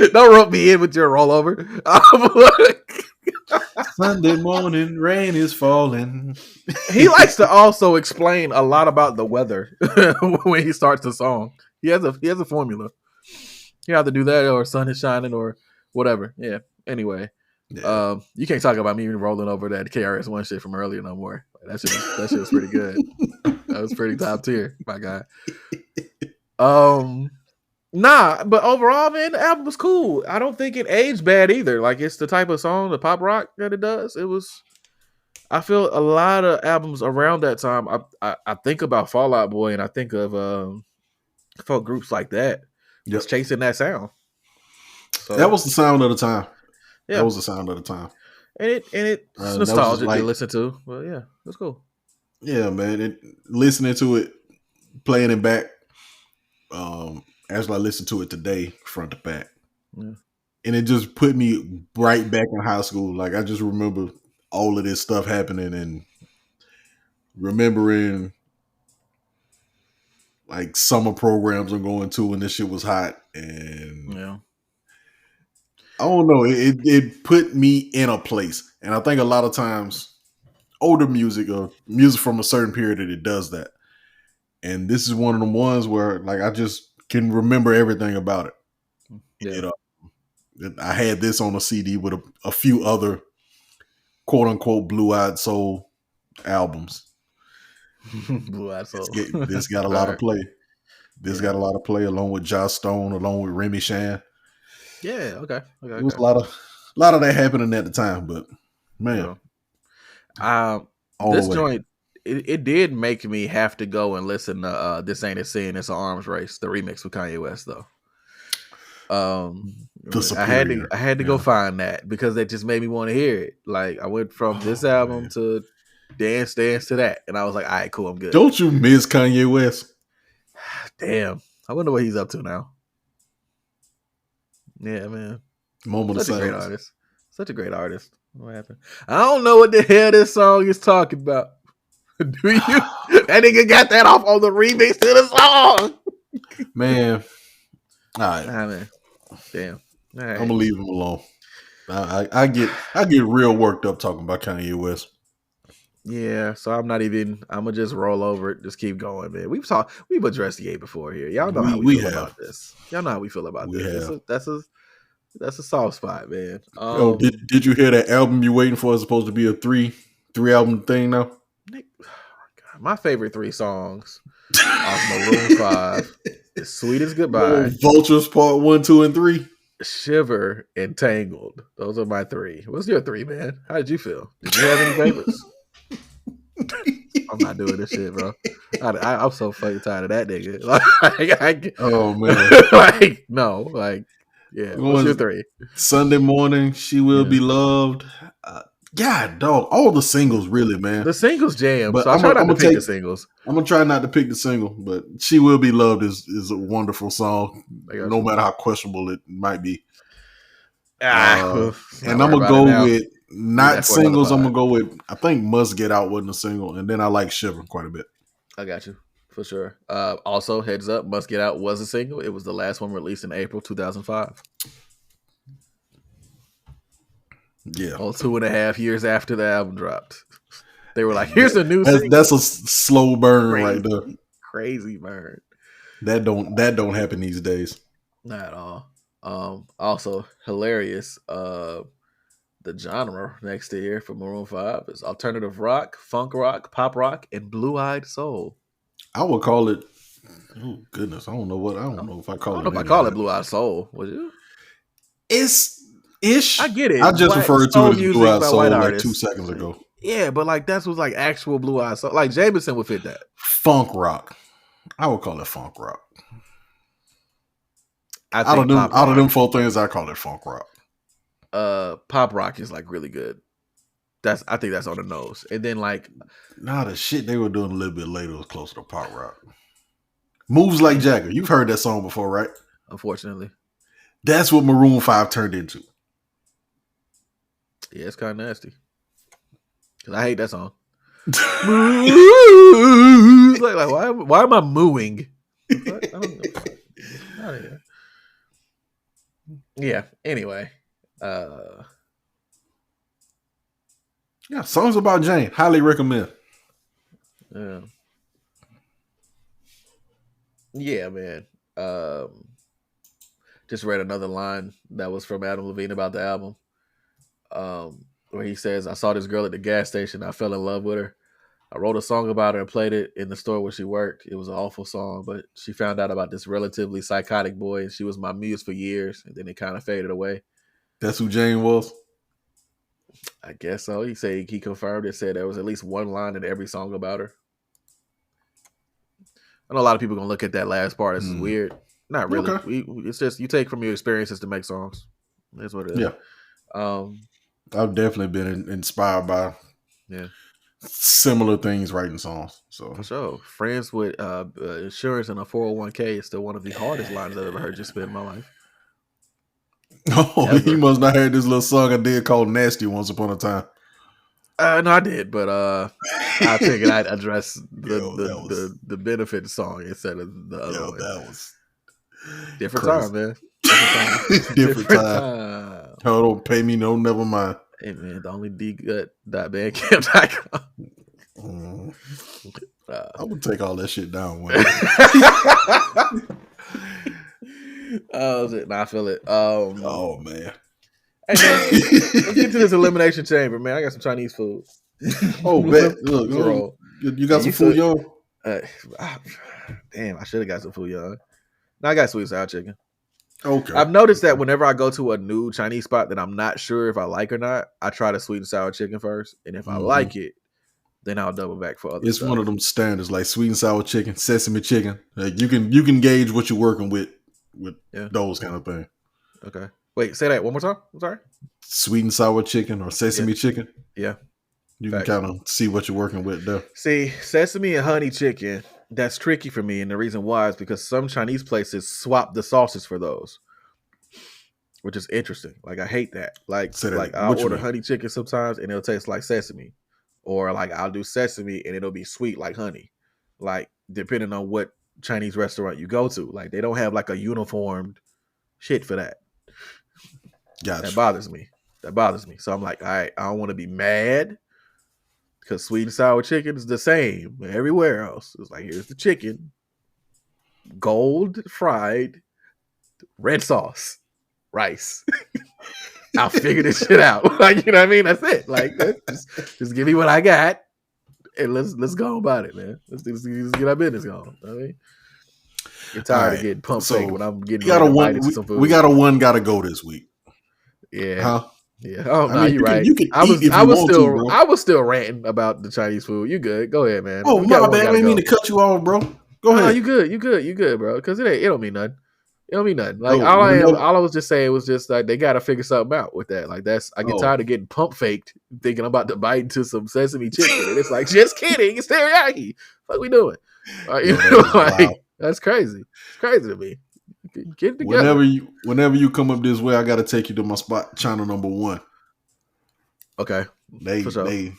Don't rope me in with your rollover. Sunday morning, rain is falling. He likes to also explain a lot about the weather when he starts the song. He has a formula. You have to do that, or sun is shining, or whatever. Yeah. Anyway, yeah. You can't talk about me even rolling over that KRS-One shit from earlier no more. That shit was pretty good. That was pretty top tier, my guy. Nah, but overall, man, the album was cool. I don't think it aged bad either. Like it's the type of song, the pop rock that it does. It was. I feel a lot of albums around that time. I think about Fall Out Boy and I think of folk groups like that was Yep. chasing that sound. So That was the sound of the time. yeah, That was the sound of the time. and it's That was just nostalgic to like, listen to. But yeah, it's cool. yeah, man. Listening to it, playing it back, as I listened to it today, front to back. Yeah. And it just put me right back in high school. Like I just remember all of this stuff happening and remembering like summer programs I'm going to when this shit was hot. And Yeah. I don't know, it put me in a place. And I think a lot of times older music or music from a certain period it does that. And this is one of them ones where like I just can remember everything about it. Yeah. I had this on a CD with a few other quote unquote blue-eyed soul albums. Blue-eyed soul. This got a lot of play. This got a lot of play along with Joss Stone, along with Remy Shan. Yeah, okay. It was a lot of that happening at the time, but man. This joint it did make me have to go and listen to This Ain't a Sin, It's an Arms Race, the remix with Kanye West though. I had to go find that because that just made me want to hear it. Like I went from this album to Dance to that, and I was like, all right, cool, I'm good. Don't you miss Kanye West? Damn, I wonder what he's up to now. Yeah, man. Moment of silence. Such a great artist. Such a great artist. What happened? I don't know what the hell this song is talking about. Do you? That nigga got that off on the remix to the song. Man. All right. Nah, man. Damn. All right. I'm gonna leave him alone. I get real worked up talking about Kanye West. Yeah, so I'm gonna just roll over it, just keep going, man. We've addressed the A before here. Y'all know how we feel about this. Y'all know how we feel about this. That's a soft spot, man. Did you hear that album you're waiting for is supposed to be a three album thing now? My favorite 3 songs off Maroon 5 is Sweet as Goodbye, Vultures Part 1, 2, and 3. Shiver, and Tangled. Those are my 3. What's your 3, man? How did you feel? Did you have any favorites? I'm not doing this shit, bro. I'm so fucking tired of that nigga. Oh man, yeah. What's your 3? Sunday Morning, She Will Be Loved. God, dog, all the singles, really, man. The singles jam. But so I'm trying not to pick the singles. I'm gonna try not to pick the single, but "She Will Be Loved" is a wonderful song, no matter how questionable it might be. And I'm gonna go with not singles. I'm gonna go with I think "Must Get Out" wasn't a single, and then I like "Shiver" quite a bit. I got you for sure. Also, heads up, "Must Get Out" was a single. It was the last one released in April 2005. Yeah. 2.5 years after the album dropped. They were like, here's a new single. That's a slow burn right there. Crazy burn. That don't happen these days. Not at all. Also hilarious. The genre next to here for Maroon 5 is alternative rock, funk rock, pop rock, and blue-eyed soul. I would call it oh goodness. I don't know if I call it. I call it blue-eyed soul, would you? It's ish. I get it. I just referred to it as blue-eyed soul like 2 seconds ago. Yeah, but like that was like actual blue-eyed soul. Like Jameson would fit that. Funk rock. I would call it funk rock. Out of them 4 things, I call it funk rock. Pop rock is like really good. I think that's on the nose. And then like the shit they were doing a little bit later was closer to pop rock. Moves Like Jagger. You've heard that song before, right? Unfortunately. That's what Maroon 5 turned into. Yeah, it's kind of nasty. Cause I hate that song. like why am I mooing? I don't know. Yeah. Anyway. Yeah, songs about Jane. Highly recommend. Yeah, man. Just read another line that was from Adam Levine about the album. Where he says, "I saw this girl at the gas station. I fell in love with her. I wrote a song about her and played it in the store where she worked. It was an awful song, but she found out about this relatively psychotic boy, and she was my muse for years, and then it kind of faded away. That's who Jane was? I guess so. He said he confirmed it, said there was at least one line in every song about her. I know a lot of people gonna look at that last part as weird. Not really. Okay. It's just you take from your experiences to make songs. That's what it is. Yeah. I've definitely been inspired by similar things writing songs. So for sure. Friends with insurance and a 401k is still one of the hardest lines I've ever heard just spend in my life. Oh, he must not have heard this little song I did called Nasty once upon a time. No, I did, but I figured I'd address the benefit song instead of the other one. That was different crazy. time, man. Different time. Oh, don't pay me no, never mind. Hey man, the only dgut.bandcamp.com. I would take all that shit down. I feel it. Oh man. Hey man, let's get to this elimination chamber, man. I got some Chinese food. Oh, bet. Look, you got some food, yo? Damn, I should have got some food, yo. No, I got sweet and sour chicken. Okay. I've noticed that whenever I go to a new Chinese spot that I'm not sure if I like or not, I try the sweet and sour chicken first, and if I like it, then I'll double back for other. It's stuff. One of them standards like sweet and sour chicken, sesame chicken. Like you can gauge what you're working with those kind of things. Okay. Wait, say that one more time. I'm sorry. Sweet and sour chicken or sesame chicken. Yeah. You can kind of see what you're working with there. See, sesame and honey chicken, that's tricky for me. And the reason why is because some Chinese places swap the sauces for those, which is interesting. Like, I hate that. Like I'll order honey chicken sometimes and it'll taste like sesame. Or like I'll do sesame and it'll be sweet like honey. Like, depending on what Chinese restaurant you go to. Like, they don't have like a uniformed shit for that. Gotcha. That bothers me. So I'm like, all right, I don't want to be mad because sweet and sour chicken is the same everywhere else. It's like, here's the chicken, gold fried, red sauce, rice. I'll figure this shit out. Like, you know what I mean? That's it. Like, just give me what I got and let's go about it, man. Let's get our business going. You know what I mean? Get tired of getting pumped fake when I'm getting some food. We got a one gotta go this week. Yeah. Huh? Yeah. Oh no, you're right. I was still ranting about the Chinese food. You good? Go ahead, man. Oh my bad. I didn't mean to cut you off, bro. Go ahead. You good, bro. Because it don't mean nothing. It don't mean nothing. Like all I was just saying was just like they gotta figure something out with that. Like I get tired of getting pump faked, thinking I'm about to bite into some sesame chicken, and it's like, just kidding, it's teriyaki. What we doing? That's crazy. It's crazy to me. Get together. Whenever you come up this way, I got to take you to my spot, channel number 1. Okay, they fire.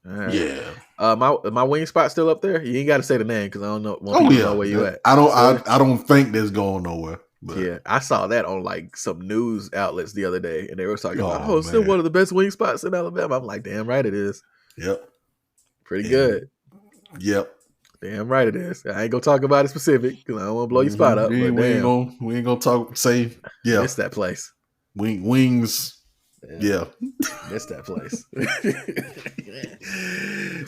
Right. Yeah. My wing spot still up there. You ain't got to say the name because I don't know. Know where you at. I don't think that's going nowhere. But. Yeah, I saw that on like some news outlets the other day, and they were talking about, it's still one of the best wing spots in Alabama. I'm like, damn right it is. Yep. Pretty good. Yep. Damn right it is. I ain't gonna talk about it specific because I don't want to blow your spot up. We ain't gonna say. Yeah, it's that place. Wings. Yeah, it's that place.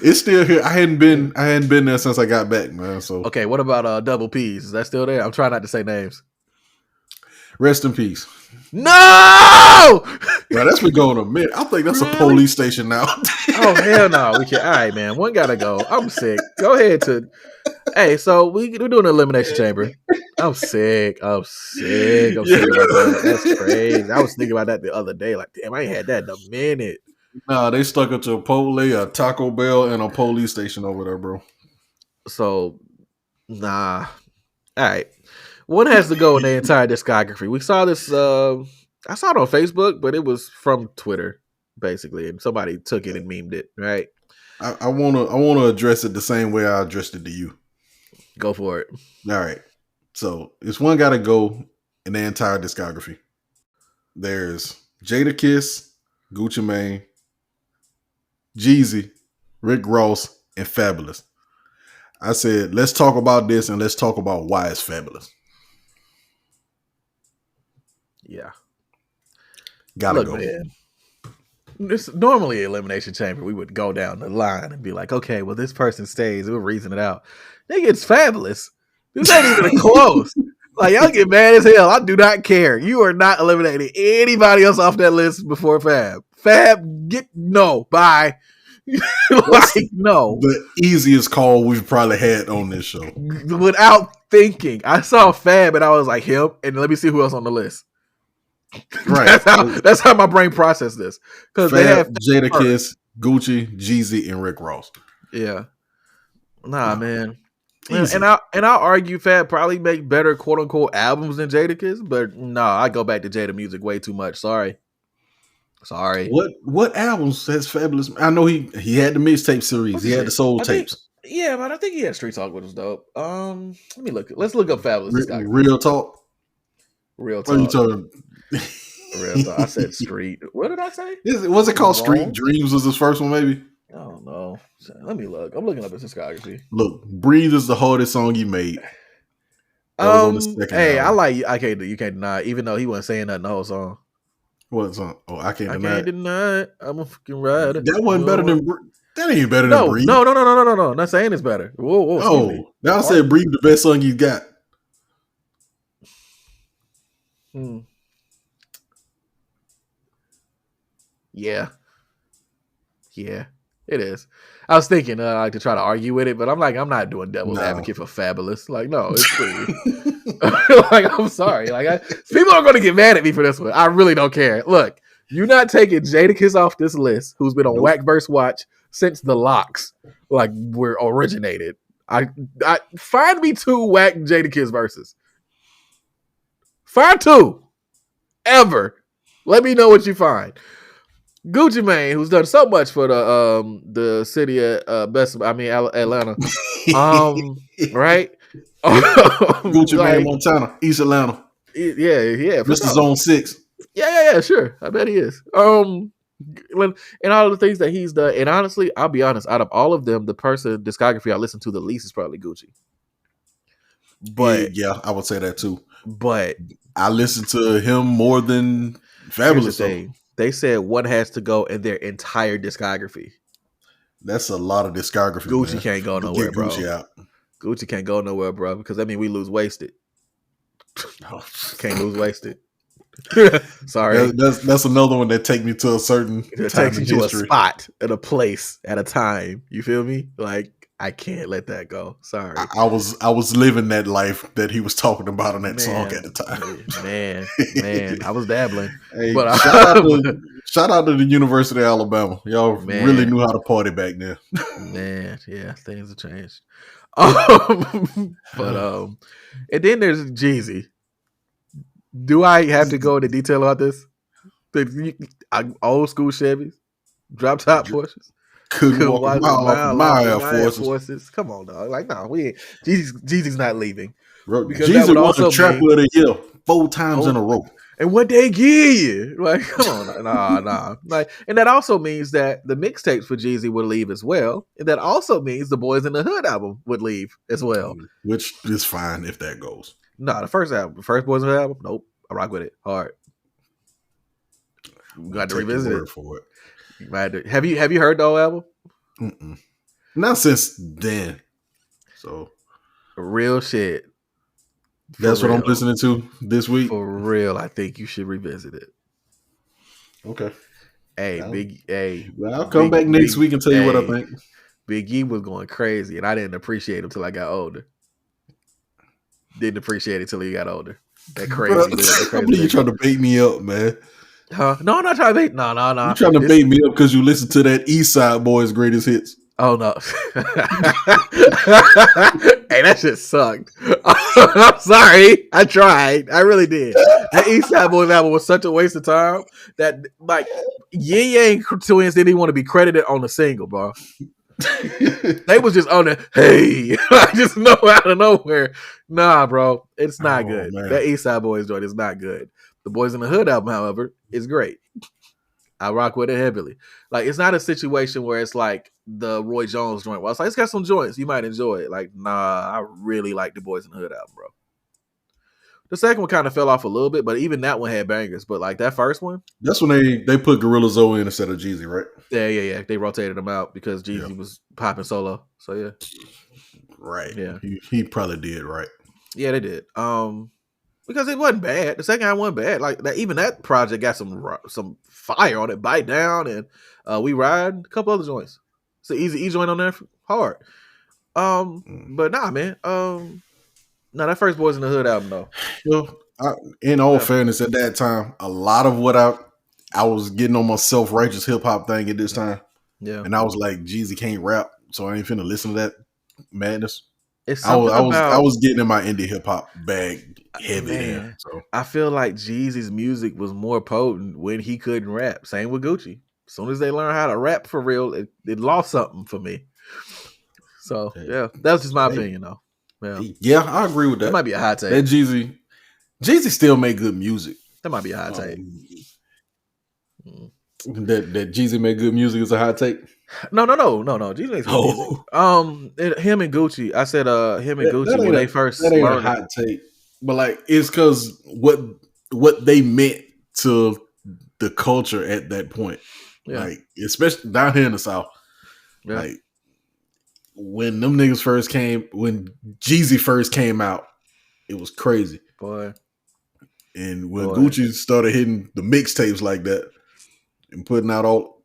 It's still here. I hadn't been there since I got back, man. So okay, what about Double P's? Is that still there? I'm trying not to say names. Rest in peace. No! Bro, that's been going a minute. I think that's a police station now. Oh, hell no. We can. All right, man. One gotta go. I'm sick. Go ahead to. Hey, so we're doing an elimination chamber. I'm sick. I'm sick about that. That's crazy. I was thinking about that the other day. Like, damn, I ain't had that in a minute. Nah, they stuck it to a Chipotle, a Taco Bell, and a police station over there, bro. So, nah. All right. One has to go in the entire discography. We saw this. I saw it on Facebook, but it was from Twitter, basically, and somebody took it and memed it. Right. I wanna address it the same way I addressed it to you. Go for it. All right. So it's one got to go in the entire discography. There's Jadakiss, Gucci Mane, Jeezy, Rick Ross, and Fabolous. I said, let's talk about this and let's talk about why it's fabulous. Yeah. Gotta go. Man. This normally elimination chamber, we would go down the line and be like, okay, well, this person stays. We'll reason it out. Nigga, it's Fabolous. This ain't even close. Like, y'all get mad as hell. I do not care. You are not eliminating anybody else off that list before Fab. Fab, bye. Like, no. The easiest call we've probably had on this show. Without thinking. I saw Fab and I was like, him, and let me see who else on the list. Right. That's how my brain processed this. Because they have Jadakiss, Gucci, Jeezy, and Rick Ross. Yeah. Nah, man. And I'll argue Fab probably make better quote unquote albums than Jadakiss, but I go back to Jada music way too much. Sorry. What albums has Fabolous? I know he had the mixtape series. He had the soul tapes. But I think he had Street Talk, which was dope. Let me look. Let's look up Fabolous. Real talk. Real talk. What are you talking? Real talk. I said Street. What did I say? Was it called Street Dreams? Was his first one, maybe? I don't know. Let me look. I'm looking up his discography. Look, Breathe is the hardest song he made. Hey, I like you can't deny it, even though he wasn't saying nothing the whole song. What song? Oh, I can't deny it. I'm a fucking rider. That wasn't better than that. Ain't better than Breathe. No. Not saying it's better. Whoa. Now I said Breathe the best song he's got. Yeah, it is. I was thinking like to try to argue with it, but I'm not doing devil's advocate for Fabolous. Like, no, it's free. Like, I'm sorry. Like, people are going to get mad at me for this one. I really don't care. Look, you're not taking Jadakiss off this list, who's been on Whack vs. Watch since the locks like were originated. I find me 2 Whack Jadakiss verses. Find 2 ever. Let me know what you find. Gucci Mane, who's done so much for the city of Atlanta. Right? Gucci Mane, Montana, East Atlanta. Yeah. Mr. Zone 6. Yeah, sure. I bet he is. And all the things that he's done. And honestly, I'll be honest, out of all of them, the person discography I listen to the least is probably Gucci. But yeah, I would say that too. But I listen to him more than Fabolous. They said one has to go in their entire discography. That's a lot of discography. Gucci can't go nowhere, bro. Gucci can't go nowhere, bro, because that means we lose Wasted. Can't lose Wasted. Sorry. That's another one that take me to a certain time in history. To a spot at a place at a time. You feel me? Like, I can't let that go. Sorry. I was living that life that he was talking about on that song at the time. Man, I was dabbling. Hey, but shout out to the University of Alabama. Y'all really knew how to party back then. Man, yeah, things have changed. But and then there's Jeezy. Do I have to go into detail about this? Old school Chevys, drop top Porsches. Couldn't walk mile Air Forces. Come on, dog. Like, no, we ain't. Jeezy's not leaving. Jeezy won the Trapper of the Year 4 times in a row. And what they give you? Like, come on, nah. Like, and that also means that the mixtapes for Jeezy would leave as well. And that also means the Boys in the Hood album would leave as well. Which is fine if that goes. No, the first Boys in the Hood album, nope. I rock with it hard. You got to revisit it. For it. Have you heard the whole album? Mm-mm. Not since then. So real shit. That's what I'm listening to this week. For real, I think you should revisit it. Okay. Well, I'll come back next week and tell you what I think. Big E was going crazy, and I didn't appreciate him until I got older. Didn't appreciate it till he got older. That crazy. I believe you're trying to bait me up, man. Huh? No, I'm not trying to bait. No. You're trying to bait me up because you listen to that East Side Boys Greatest Hits. Oh no. Hey, that shit sucked. I'm sorry. I tried. I really did. That East Side Boys album was such a waste of time that like Yin Yang Twins didn't even want to be credited on the single, bro. They was just on the hey, I just know out of nowhere. Nah, bro, it's not good. Man. That East Side Boys joint is not good. The Boys in the Hood album, however, is great. I rock with it heavily. Like, it's not a situation where it's like the Roy Jones joint. Well, it's like, it's got some joints. You might enjoy it. Like, nah, I really like the Boys in the Hood album, bro. The second one kind of fell off a little bit, but even that one had bangers. But like that first one, That's when they put Gorilla Zoe in instead of Jeezy, right? yeah. They rotated them out because Jeezy was popping solo. So yeah, right. Yeah, he probably did right. Yeah, they did. Because it wasn't bad. The second half wasn't bad. Like that, even that project got some fire on it. Bite Down and We Ride, a couple other joints. It's an easy E joint on there, hard. But nah, man. No, that first Boys in the Hood album though. In all fairness, at that time, a lot of what I was getting on my self-righteous hip-hop thing at this time. Yeah. And I was like, Jeezy can't rap, so I ain't finna listen to that madness. It's something I was getting in my indie hip-hop bag heavy there. So I feel like Jeezy's music was more potent when he couldn't rap. Same with Gucci. As soon as they learned how to rap for real, it lost something for me. So yeah, that's just my opinion though. Yeah, I agree with that. That might be a hot take. That Jeezy still make good music. That might be a hot take. That Jeezy make good music is a hot take. No. Jeezy makes good music. Him and Gucci. I said him and Gucci when they first that ain't a hot take. But like it's because what they meant to the culture at that point. Yeah. Like especially down here in the South. Yeah. Like when them niggas when Jeezy first came out, it was crazy. Boy. And when Gucci started hitting the mixtapes like that and putting out all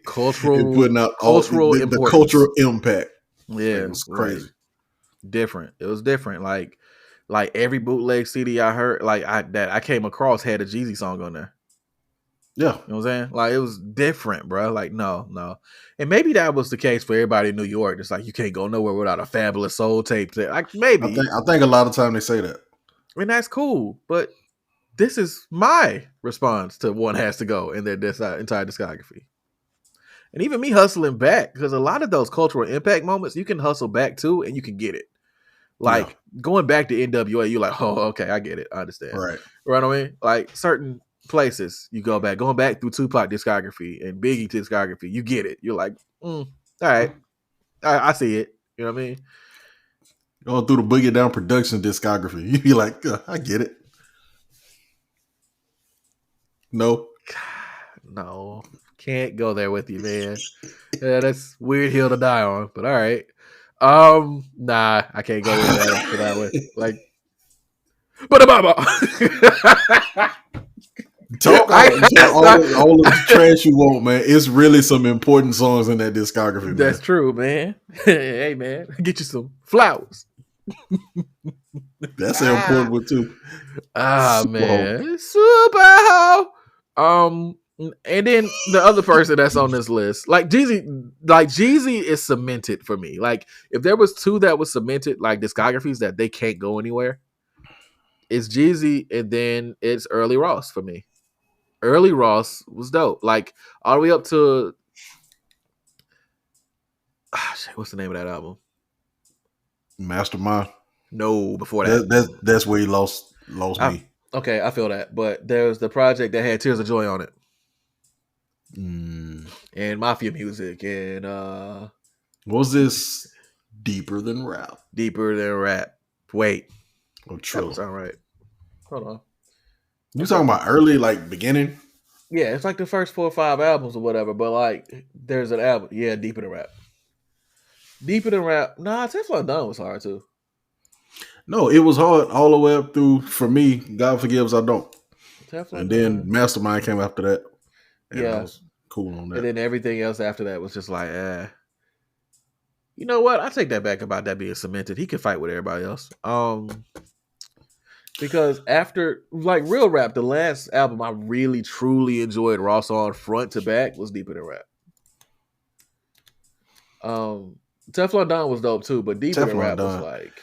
cultural the cultural impact. Yeah. It was crazy. Different. It was different. Like every bootleg CD I heard, that I came across had a Jeezy song on there. Yeah. You know what I'm saying? Like it was different, bro. Like, no. And maybe that was the case for everybody in New York. It's like you can't go nowhere without a Fabolous soul tape. Like maybe. I think a lot of time they say that. And that's cool. But this is my response to One Has to Go in their entire discography. And even me hustling back, because a lot of those cultural impact moments you can hustle back to and you can get it. Like going back to NWA, you're like, oh, okay, I get it. I understand. Right. Right what I mean? Like certain places you go back, going back through Tupac discography and Biggie discography, you get it. You're like, all right, I see it. You know what I mean? Going through the Boogie Down production discography, you be like, I get it. No, can't go there with you, man. Yeah, that's weird hill to die on, but all right. Nah, I can't go with that way. Like, but Talk all the trash you want, man. It's really some important songs in that discography, man. That's true, man. Hey, man, get you some flowers. That's an important one too. Man, super hoe. And then the other person that's on this list, like Jeezy is cemented for me. Like if there was two that was cemented, like discographies that they can't go anywhere, it's Jeezy and then it's Early Ross for me. Early Ross was dope. Like all the way up to what's the name of that album? Mastermind. No, before that. That's where he lost me. Okay, I feel that. But there's the project that had Tears of Joy on it. And Mafia Music and was this Deeper Than Rap? Deeper Than Rap. Wait. Oh, true. That was all right. Hold on. You talking about early, like beginning? Yeah, it's like the first 4 or 5 albums or whatever, but like there's an album. Yeah, Deeper Than Rap. Deeper Than Rap. Nah, Teflon Don was hard too. No, it was hard all the way up through, for me, God Forgives I Don't. Teflon and then Mastermind came after that. And yeah. I was cool on that. And then everything else after that was just like, You know what? I take that back about that being cemented. He could fight with everybody else. Because after, like, real rap, the last album I really, truly enjoyed Ross on front to back was Deeper Than Rap. Teflon Don was dope too, but Deeper Than Rap was like...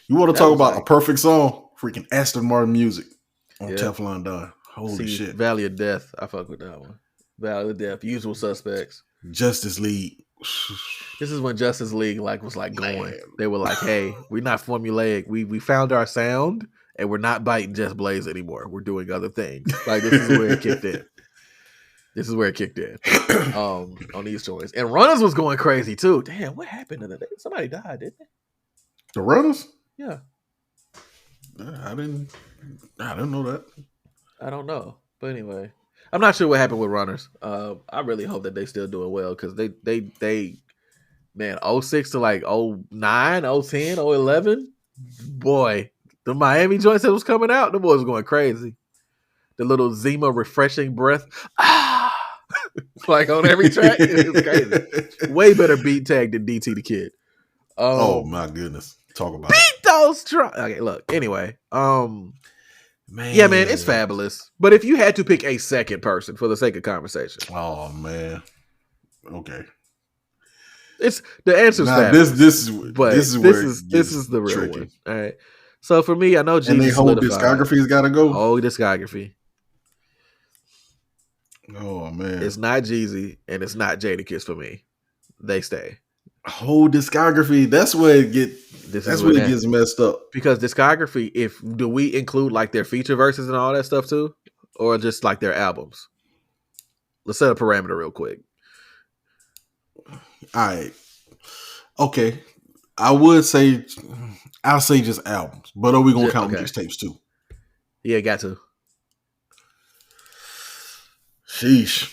You want to talk about a perfect song? Freaking Aston Martin music on Teflon Don. Holy shit. Valley of Death. I fuck with that one. Valley of Death. Usual Suspects. Justice League. This is when Justice League was going. Man. They were like, hey, we're not formulaic. We found our sound and we're not biting Just Blaze anymore. We're doing other things. Like this is where it kicked in. On these joints. And Runners was going crazy too. Damn, what happened to that? Somebody died, didn't they? The Runners? Yeah. I didn't know that. I don't know, but anyway, I'm not sure what happened with runners. I really hope that they still doing well because they man, '06 to like '09, '10, '11, boy, the Miami joints that was coming out, the boys was going crazy. The little Zima refreshing breath, like on every track, it was crazy. Way better beat tag than DT the Kid. Oh my goodness, talk about it. Beat those tracks. Okay, look. Anyway, Man. yeah, man, it's Fabolous. But if you had to pick a second person for the sake of conversation, oh man, okay. It's the answer's now Fabolous. this is the real tricky. one. All right. So for me, I know Jeezy and they whole solidified. discography's got to go. Whole discography. Oh man, it's not Jeezy and it's not Jadakiss for me. They stay. Whole discography. That's where it gets messed up. Because discography, do we include like their feature verses and all that stuff too, or just like their albums? Let's set a parameter real quick. All right. Okay. I'll say just albums, but are we gonna count mixtapes too? Yeah, got to. Sheesh.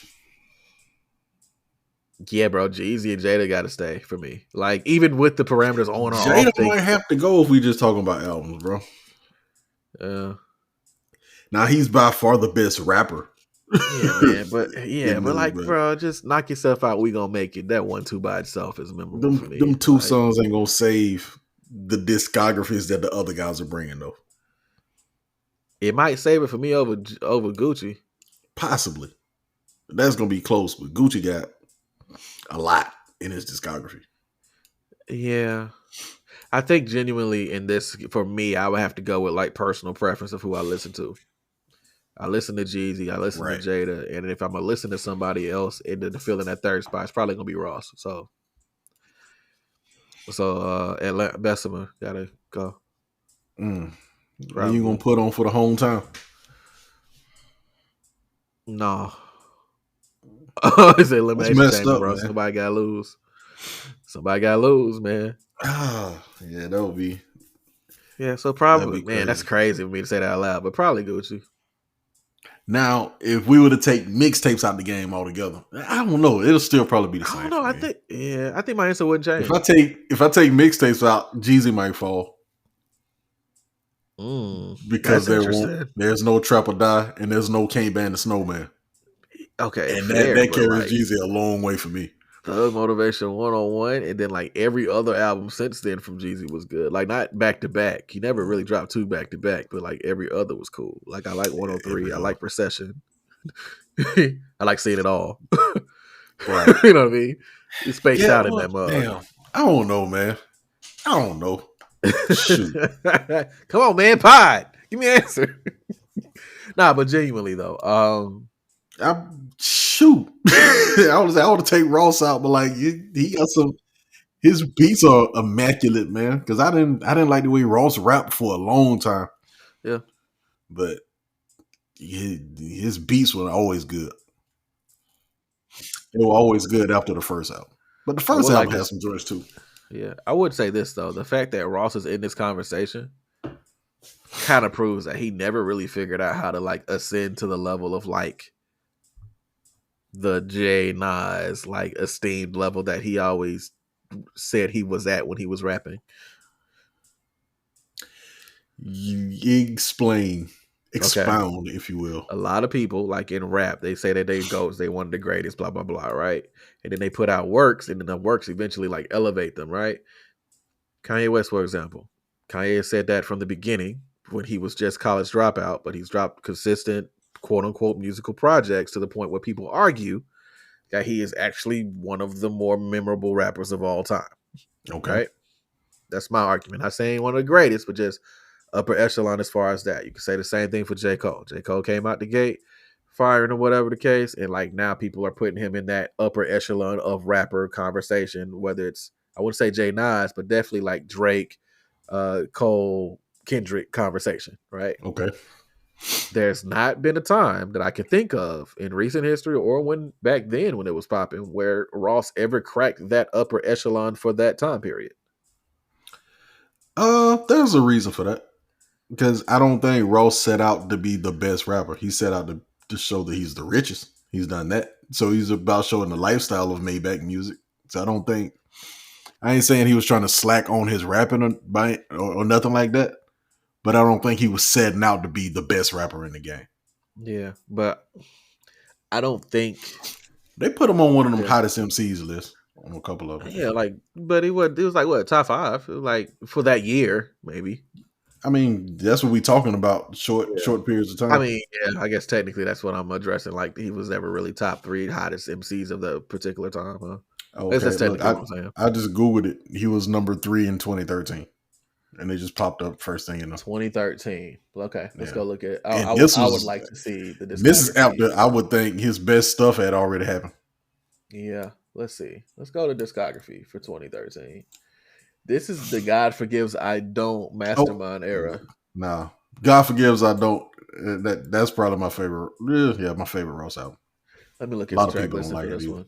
Yeah, bro. Jeezy and Jada got to stay for me. Like, even with the parameters on or off. Jada might have to go if we just talking about albums, bro. Now, he's by far the best rapper. Yeah, man. But like, bro, just knock yourself out. We gonna make it. That 1-2 by itself is memorable for me. Them two songs ain't gonna save the discographies that the other guys are bringing, though. It might save it for me over Gucci. Possibly. That's gonna be close, but Gucci got a lot in his discography. Yeah. I think genuinely in this, for me, I would have to go with like personal preference of who I listen to. I listen to Jeezy, I listen to Jada, and if I'm gonna listen to somebody else and then fill in that third spot, it's probably gonna be Ross. So Atlanta Bessemer gotta go. Are you gonna put on for the hometown? No. It's an elimination chamber, bro. Man. Somebody gotta lose. Somebody gotta lose, man. Yeah, that would be. Yeah, so probably, man, that's crazy for me to say that out loud, but probably Gucci. Now, if we were to take mixtapes out the game altogether, I don't know. It'll still probably be the same. I don't know. I think my answer wouldn't change. If I take mixtapes out, Jeezy might fall. Because there's no Trap or Die and there's no Can't Ban the Snowman. Okay. And that carries Jeezy a long way for me. Thug Motivation 101, and then like every other album since then from Jeezy was good. Like not back to back. He never really dropped 2 back to back, but like every other was cool. Like I like 103. I like Recession. I like Seeing It All. Right. You know what I mean? He spaced out in that mug. Damn. I don't know, man. I don't know. Shoot. Come on, man. Pod. Give me an answer. Nah, but genuinely though, shoot. I want to take Ross out, but like he got some. His beats are immaculate, man. Because I didn't like the way Ross rapped for a long time. Yeah, but his beats were always good. They were always good after the first album, but the first album has some joints too. Yeah, I would say this though: the fact that Ross is in this conversation kind of proves that he never really figured out how to like ascend to the level of like the J Nas like esteemed level that he always said he was at when he was rapping. You expound, if you will. A lot of people, like in rap, they say that they goats, they one of the greatest, blah blah blah, right? And then they put out works, and then the works eventually like elevate them, right? Kanye West, for example, Kanye said that from the beginning when he was just college dropout, but he's dropped consistent quote unquote musical projects to the point where people argue that he is actually one of the more memorable rappers of all time. Okay. Right? That's my argument. Not saying one of the greatest, but just upper echelon as far as that. You can say the same thing for J. Cole. J. Cole came out the gate, firing or whatever the case, and like now people are putting him in that upper echelon of rapper conversation, whether it's, I wouldn't say J. Nas, but definitely like Drake, Cole, Kendrick conversation, right? Okay. There's not been a time that I can think of in recent history or when back then when it was popping where Ross ever cracked that upper echelon for that time period. There's a reason for that. because I don't think Ross set out to be the best rapper. He set out to show that he's the richest. He's done that. So he's about showing the lifestyle of Maybach music. So I don't think I ain't saying he was trying to slack on his rapping or nothing like that. But I don't think he was setting out to be the best rapper in the game. Yeah, but I don't think. They put him on one of them Yeah, hottest MCs lists on a couple of them. yeah, like, but it was like what, top 5, like for that year, maybe. I mean, that's what we talking about. Yeah. Short periods of I time. mean, yeah, I guess technically that's what I'm addressing. Like he was never really top 3 hottest MCs of the particular time, huh? Okay, That's look, technically what I'm saying. I just googled it. He was number 3 in 2013, and it just popped up first thing you know. 2013. Okay, let's Yeah, go look at. and this I would was like to see the this is discography. after I would think his best stuff had already happened. Yeah, let's see. Let's go to discography for 2013. This is the God Forgives I Don't Oh, Mastermind era. nah. God forgives. I don't. That's probably my favorite. Yeah, my favorite Ross album. Let me look A at the lot of track people don't listing for like it this either. one.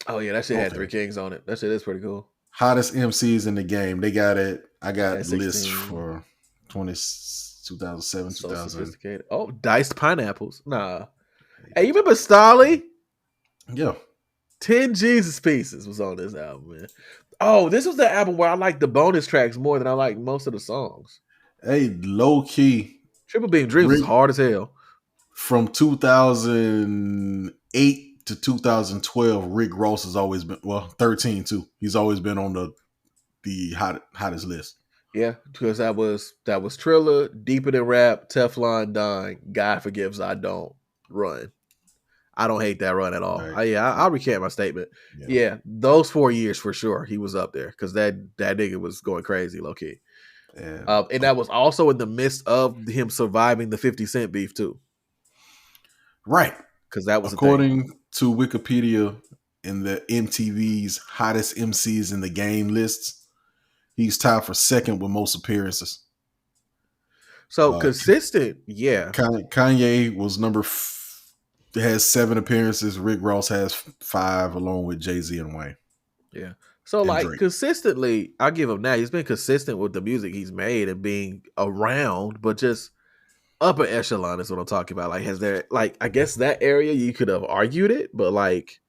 Oh yeah, that shit had Okay. 3 Kings on it. That shit is pretty cool. Hottest MCs in the game. They got it. I got At lists 16, for 2007, so 2000. sophisticated. Oh, diced pineapples. Nah. Hey, you remember Stallion? Yeah. 10 Jesus Pieces was on this album, man. Oh, this was the album where I liked the bonus tracks more than I liked most of the songs. Hey, low key. Triple Beam Dreams was Rick hard as hell. from 2008 to 2012. Rick Ross has always been 13 too. He's always been on the hottest list. Yeah, because that was Triller, Deeper Than Rap, Teflon Don, God Forgives I Don't, Run. I don't hate that run at all. Right. I'll recant my statement. Yeah. Yeah, those 4 years for sure he was up there because that nigga was going crazy, low key. And And that was also in the midst of him surviving the 50 Cent beef too, right. because that was a thing. According to Wikipedia, in the MTV's hottest MCs in the game lists, he's tied for second with most appearances. So consistent, yeah, Kanye was has 7 appearances. Rick Ross has 5, along with Jay-Z and Wayne yeah. So and like Drake. consistently, I give him that. He's been consistent with the music he's made and being around, but just upper echelon is what I'm talking about. Like, has there like I guess that area you could have argued it, but like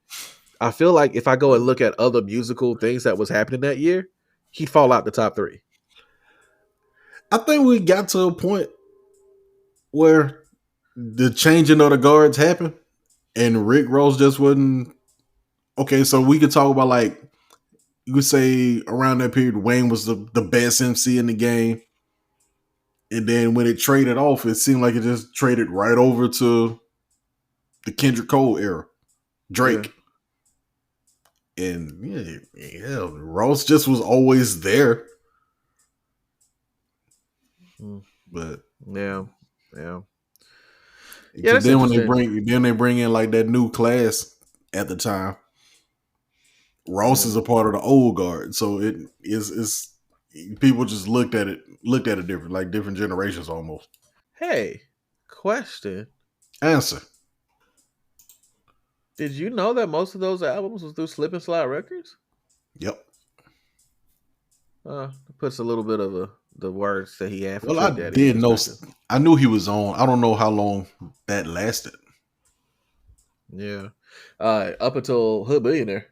I feel like if I go and look at other musical things that was happening that year, he'd fall out the top 3. I think we got to a point where the changing of the guards happened, and Rick Ross just wasn't okay. So we could talk about, like, you could say around that period, Wayne was the best MC in the game. And then when it traded off, it seemed like it just traded right over to the Kendrick Cole era, Yeah. Drake. And yeah, Ross just was always there. Mm. But Yeah. Yeah. Yeah, because that's then when interesting. they bring in like that new class at the time, Ross Yeah. is a part of the old guard, so it is people just looked at it different, like different generations almost. Hey, question. Answer. Did you know that most of those albums was through Slip and Slide Records? Yep. Puts a little bit of the words that he had for Well, I Trick Daddy in did know. perspective. I knew he was on. I don't know how long that lasted. Yeah. Up until Hood Billionaire,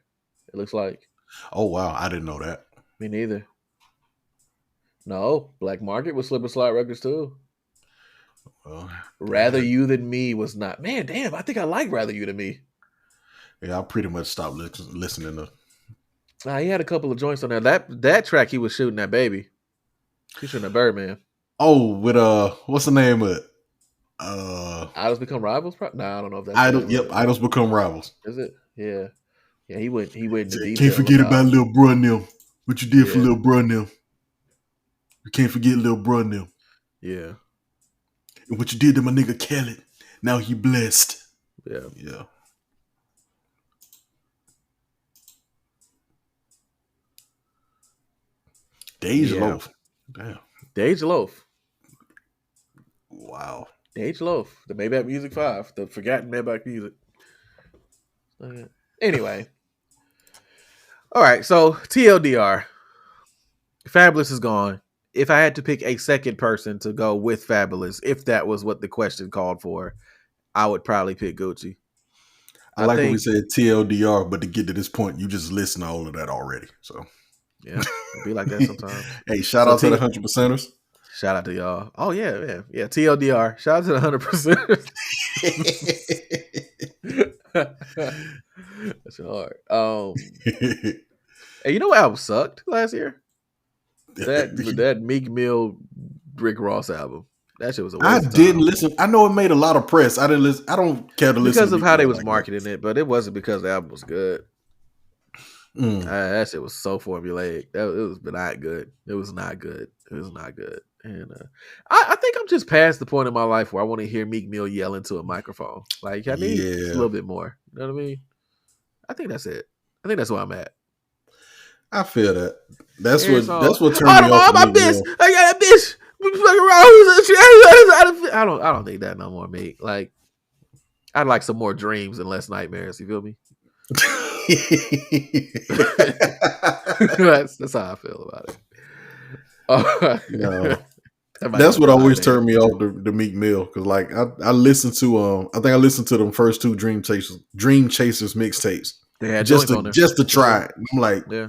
it looks like. Oh wow, I didn't know that. Me neither. No, Black Market was Slip and Slide Records too. Well, Rather yeah, You Than Me was not. Man, damn, I think I like Rather You Than Me. yeah, I pretty much stopped listening to. He had a couple of joints on there. That track he was shooting that baby. He's shooting that Birdman. Oh, with what's the name of it? Idols Become Rivals? Nah, I don't know if that's the Idol. name of Yep, it. idols become rivals. Is it? Yeah. Yeah, he went into Can't detail forget about about little bro and them. What you did for yeah, little bro and them. You can't forget little bro and them. yeah, And what you did to my nigga Khaled. Now he blessed. yeah. Yeah. Dej Yeah. Loaf. Damn. Dej Loaf. Wow. Dej Loaf. The Maybach Music 5. The forgotten Maybach Music. Anyway. All right, so TLDR. Fabolous is gone. if I had to pick a second person to go with Fabolous, if that was what the question called for, I would probably pick Gucci. I I like when we think, said TLDR, but to get to this point, you just listen to all of that already. So yeah, it'd be like that sometimes. hey, shout So out to the 100%ers. shout out to y'all. Oh yeah. TLDR. Shout out to the 100%. That's hard. And you know what album sucked last year? That Meek Mill Rick Ross album. That shit was a I waste of didn't time. listen. I know it made a lot of press. I didn't listen. I don't care to listen Because to of Meek how they Mill was like marketing it, but it wasn't because the album was good. that. That shit was so formulaic. It was not good. It was not good. It was not good. And I think I'm just past the point in my life where I want to hear Meek Mill yell into a microphone. Like I need just a Yeah, little bit more. You know what I mean? I think that's it. I think that's where I'm at. I feel that. That's It's all, what turned me off of my Meek bitch. Mill. I got a bitch. I don't need that no more, Meek. Like I'd like some more dreams and less nightmares. You feel me? That's how I feel about it. No, That might be that's a what always blind turned me answer. off the Meek Mill because like I listened to I think I listened to them first two Dream Chasers mixtapes They had just joints to on there. just to For try sure. it. I'm like, Yeah.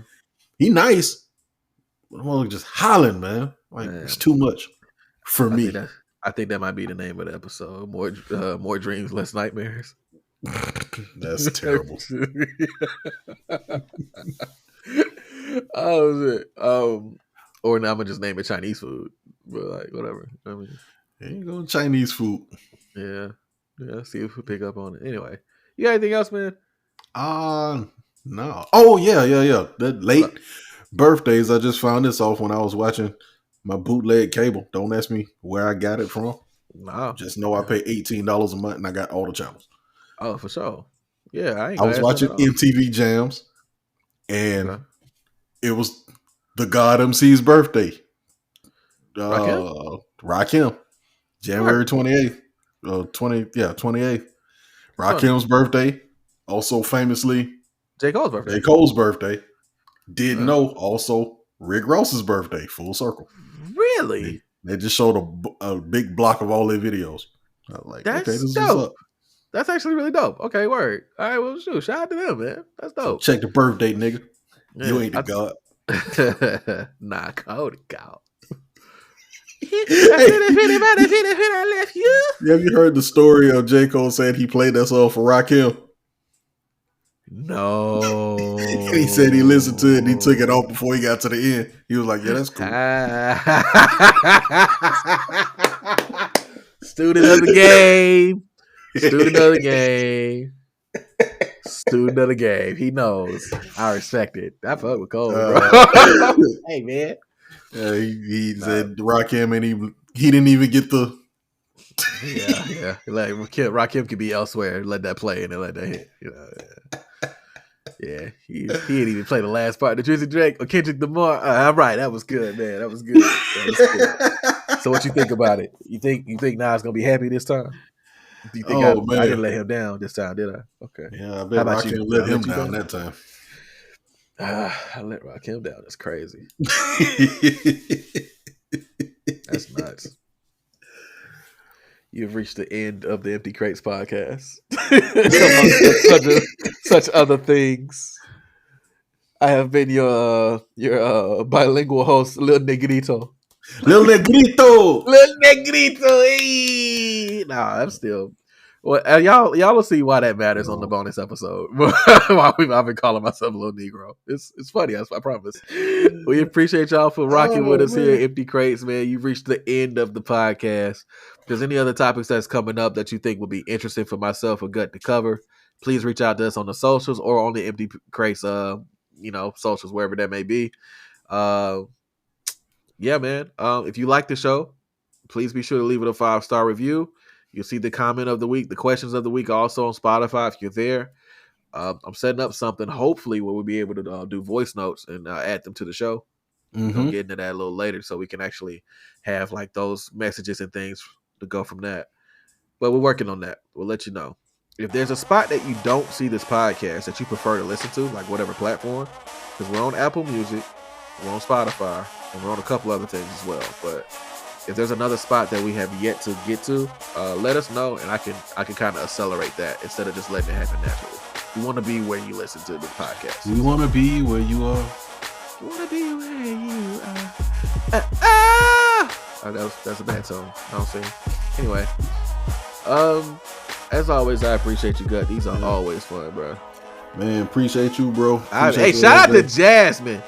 he nice, but I'm just hollering, man. Like Man. it's too much for me. I think that might be the name of the episode. More dreams, less nightmares. That's terrible. Oh shit. Or now I'm gonna just name it Chinese food. But like whatever. I mean, There you go, Chinese food. yeah. See if we pick up on it. Anyway. You got anything else, man? No. Oh yeah. That late birthdays. I just found this off when I was watching my bootleg cable. Don't ask me where I got it from. No. Just know I pay $18 a month and I got all the channels. Oh, for sure. Yeah, I ain't I gonna was ask watching that at all. MTV Jams, and Okay. it was the God MC's birthday. Rakim? Rakim, January 28th. 28th. Rakim's birthday, also famously J. Cole's birthday. J. Cole's birthday. Didn't Yeah. know also Rick Ross's birthday. Full circle. Really? They just showed a big block of all their videos. I was like, That's okay, this is dope. what's up. That's actually really dope. Okay, word. All right, well, shoot. Shout out to them, man. That's So dope. check the birthday, nigga. Yeah, You ain't the God. Nah, code God. I left you. Have you heard the story of J. Cole saying he played that song for Rakim? No. And he said he listened to it and he took it off before he got to the end. He was like, yeah, that's cool. Student of the game. Student of the game. Student of the game. He knows. I respect it. I fuck with Cole, bro. Hey, man. He said Rakim and he didn't even get the. Yeah. Like Rakim could be elsewhere. Let that play and then let that hit. You know. Yeah. He didn't even play the last part. The Drizzy Drake or Kendrick Lamar. All right, that was good, man. That was good. So what you think about it? You think Nas gonna be happy this time? Do you think I didn't let him down this time, did I? Okay. Yeah, I bet Rakim let him down that time. I let Rakim down. That's crazy. That's nuts. You've reached the end of the Empty Crates podcast. such other things. I have been your bilingual host, Lil Negrito. Lil Negrito. Hey! Nah, I'm still. Well, y'all will see why that matters on the bonus episode. Why I've been calling myself a little Negro. It's funny, I promise. We appreciate y'all for rocking with us here at Empty Crates, man. You've reached the end of the podcast. If there's any other topics that's coming up that you think would be interesting for myself or Gut to cover, please reach out to us on the socials or on the Empty Crates, socials, wherever that may be. Yeah, man. If you like the show, please be sure to leave it a 5-star review. You'll see the comment of the week, the questions of the week also on Spotify if you're there. I'm setting up something, hopefully, where we'll be able to do voice notes and add them to the show. Mm-hmm. Get into that a little later so we can actually have like those messages and things to go from that. But we're working on that. We'll let you know. If there's a spot that you don't see this podcast that you prefer to listen to, like whatever platform, because we're on Apple Music, we're on Spotify, and we're on a couple other things as well. But if there's another spot that we have yet to get to, let us know, and I can kind of accelerate that instead of just letting it happen naturally. We want to be where you listen to the podcast. We want to be where you are. We want to be where you are. That's a bad song. I don't sing. Anyway, as always, I appreciate you, Gut. These are always fun, bro. Man, appreciate you, bro. Hey, shout out to Jasmine.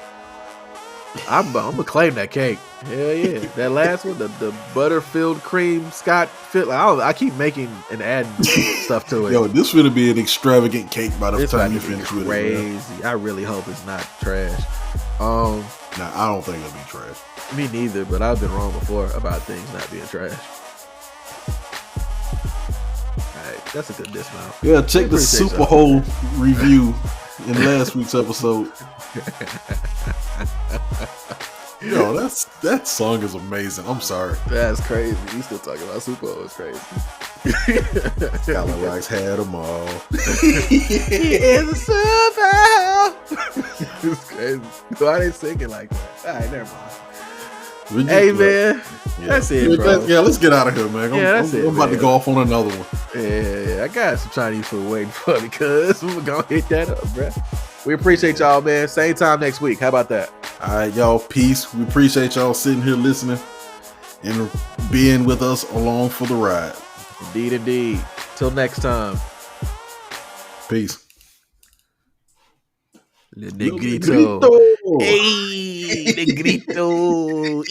I'm gonna claim that cake. Hell yeah, that last one, the butter-filled cream Scott fit. I keep making and adding stuff to it. Yo, this gonna be an extravagant cake by the time you finish with it. Crazy. I really hope it's not trash. Nah, I don't think it'll be trash. Me neither, but I've been wrong before about things not being trash. Alright, that's a good dismount. Yeah, check the Super Hole review in last week's episode. Yo, that song is amazing. I'm sorry. That's crazy. You still talking about Super Bowl? It's crazy. Skylar Rocks had them all. He is a Super Bowl. It's crazy. Why they singing like that? All right, never mind. Hey man, that's it, bro. Let's get out of here, man. I'm about to go off on another one. Yeah, I got some Chinese food waiting for me, cuz we're gonna hit that up, bro. We appreciate y'all, man. Same time next week. How about that? All right, y'all. Peace. We appreciate y'all sitting here listening and being with us along for the ride. Indeed. Till next time. Peace. Le Negrito. Hey, Negrito.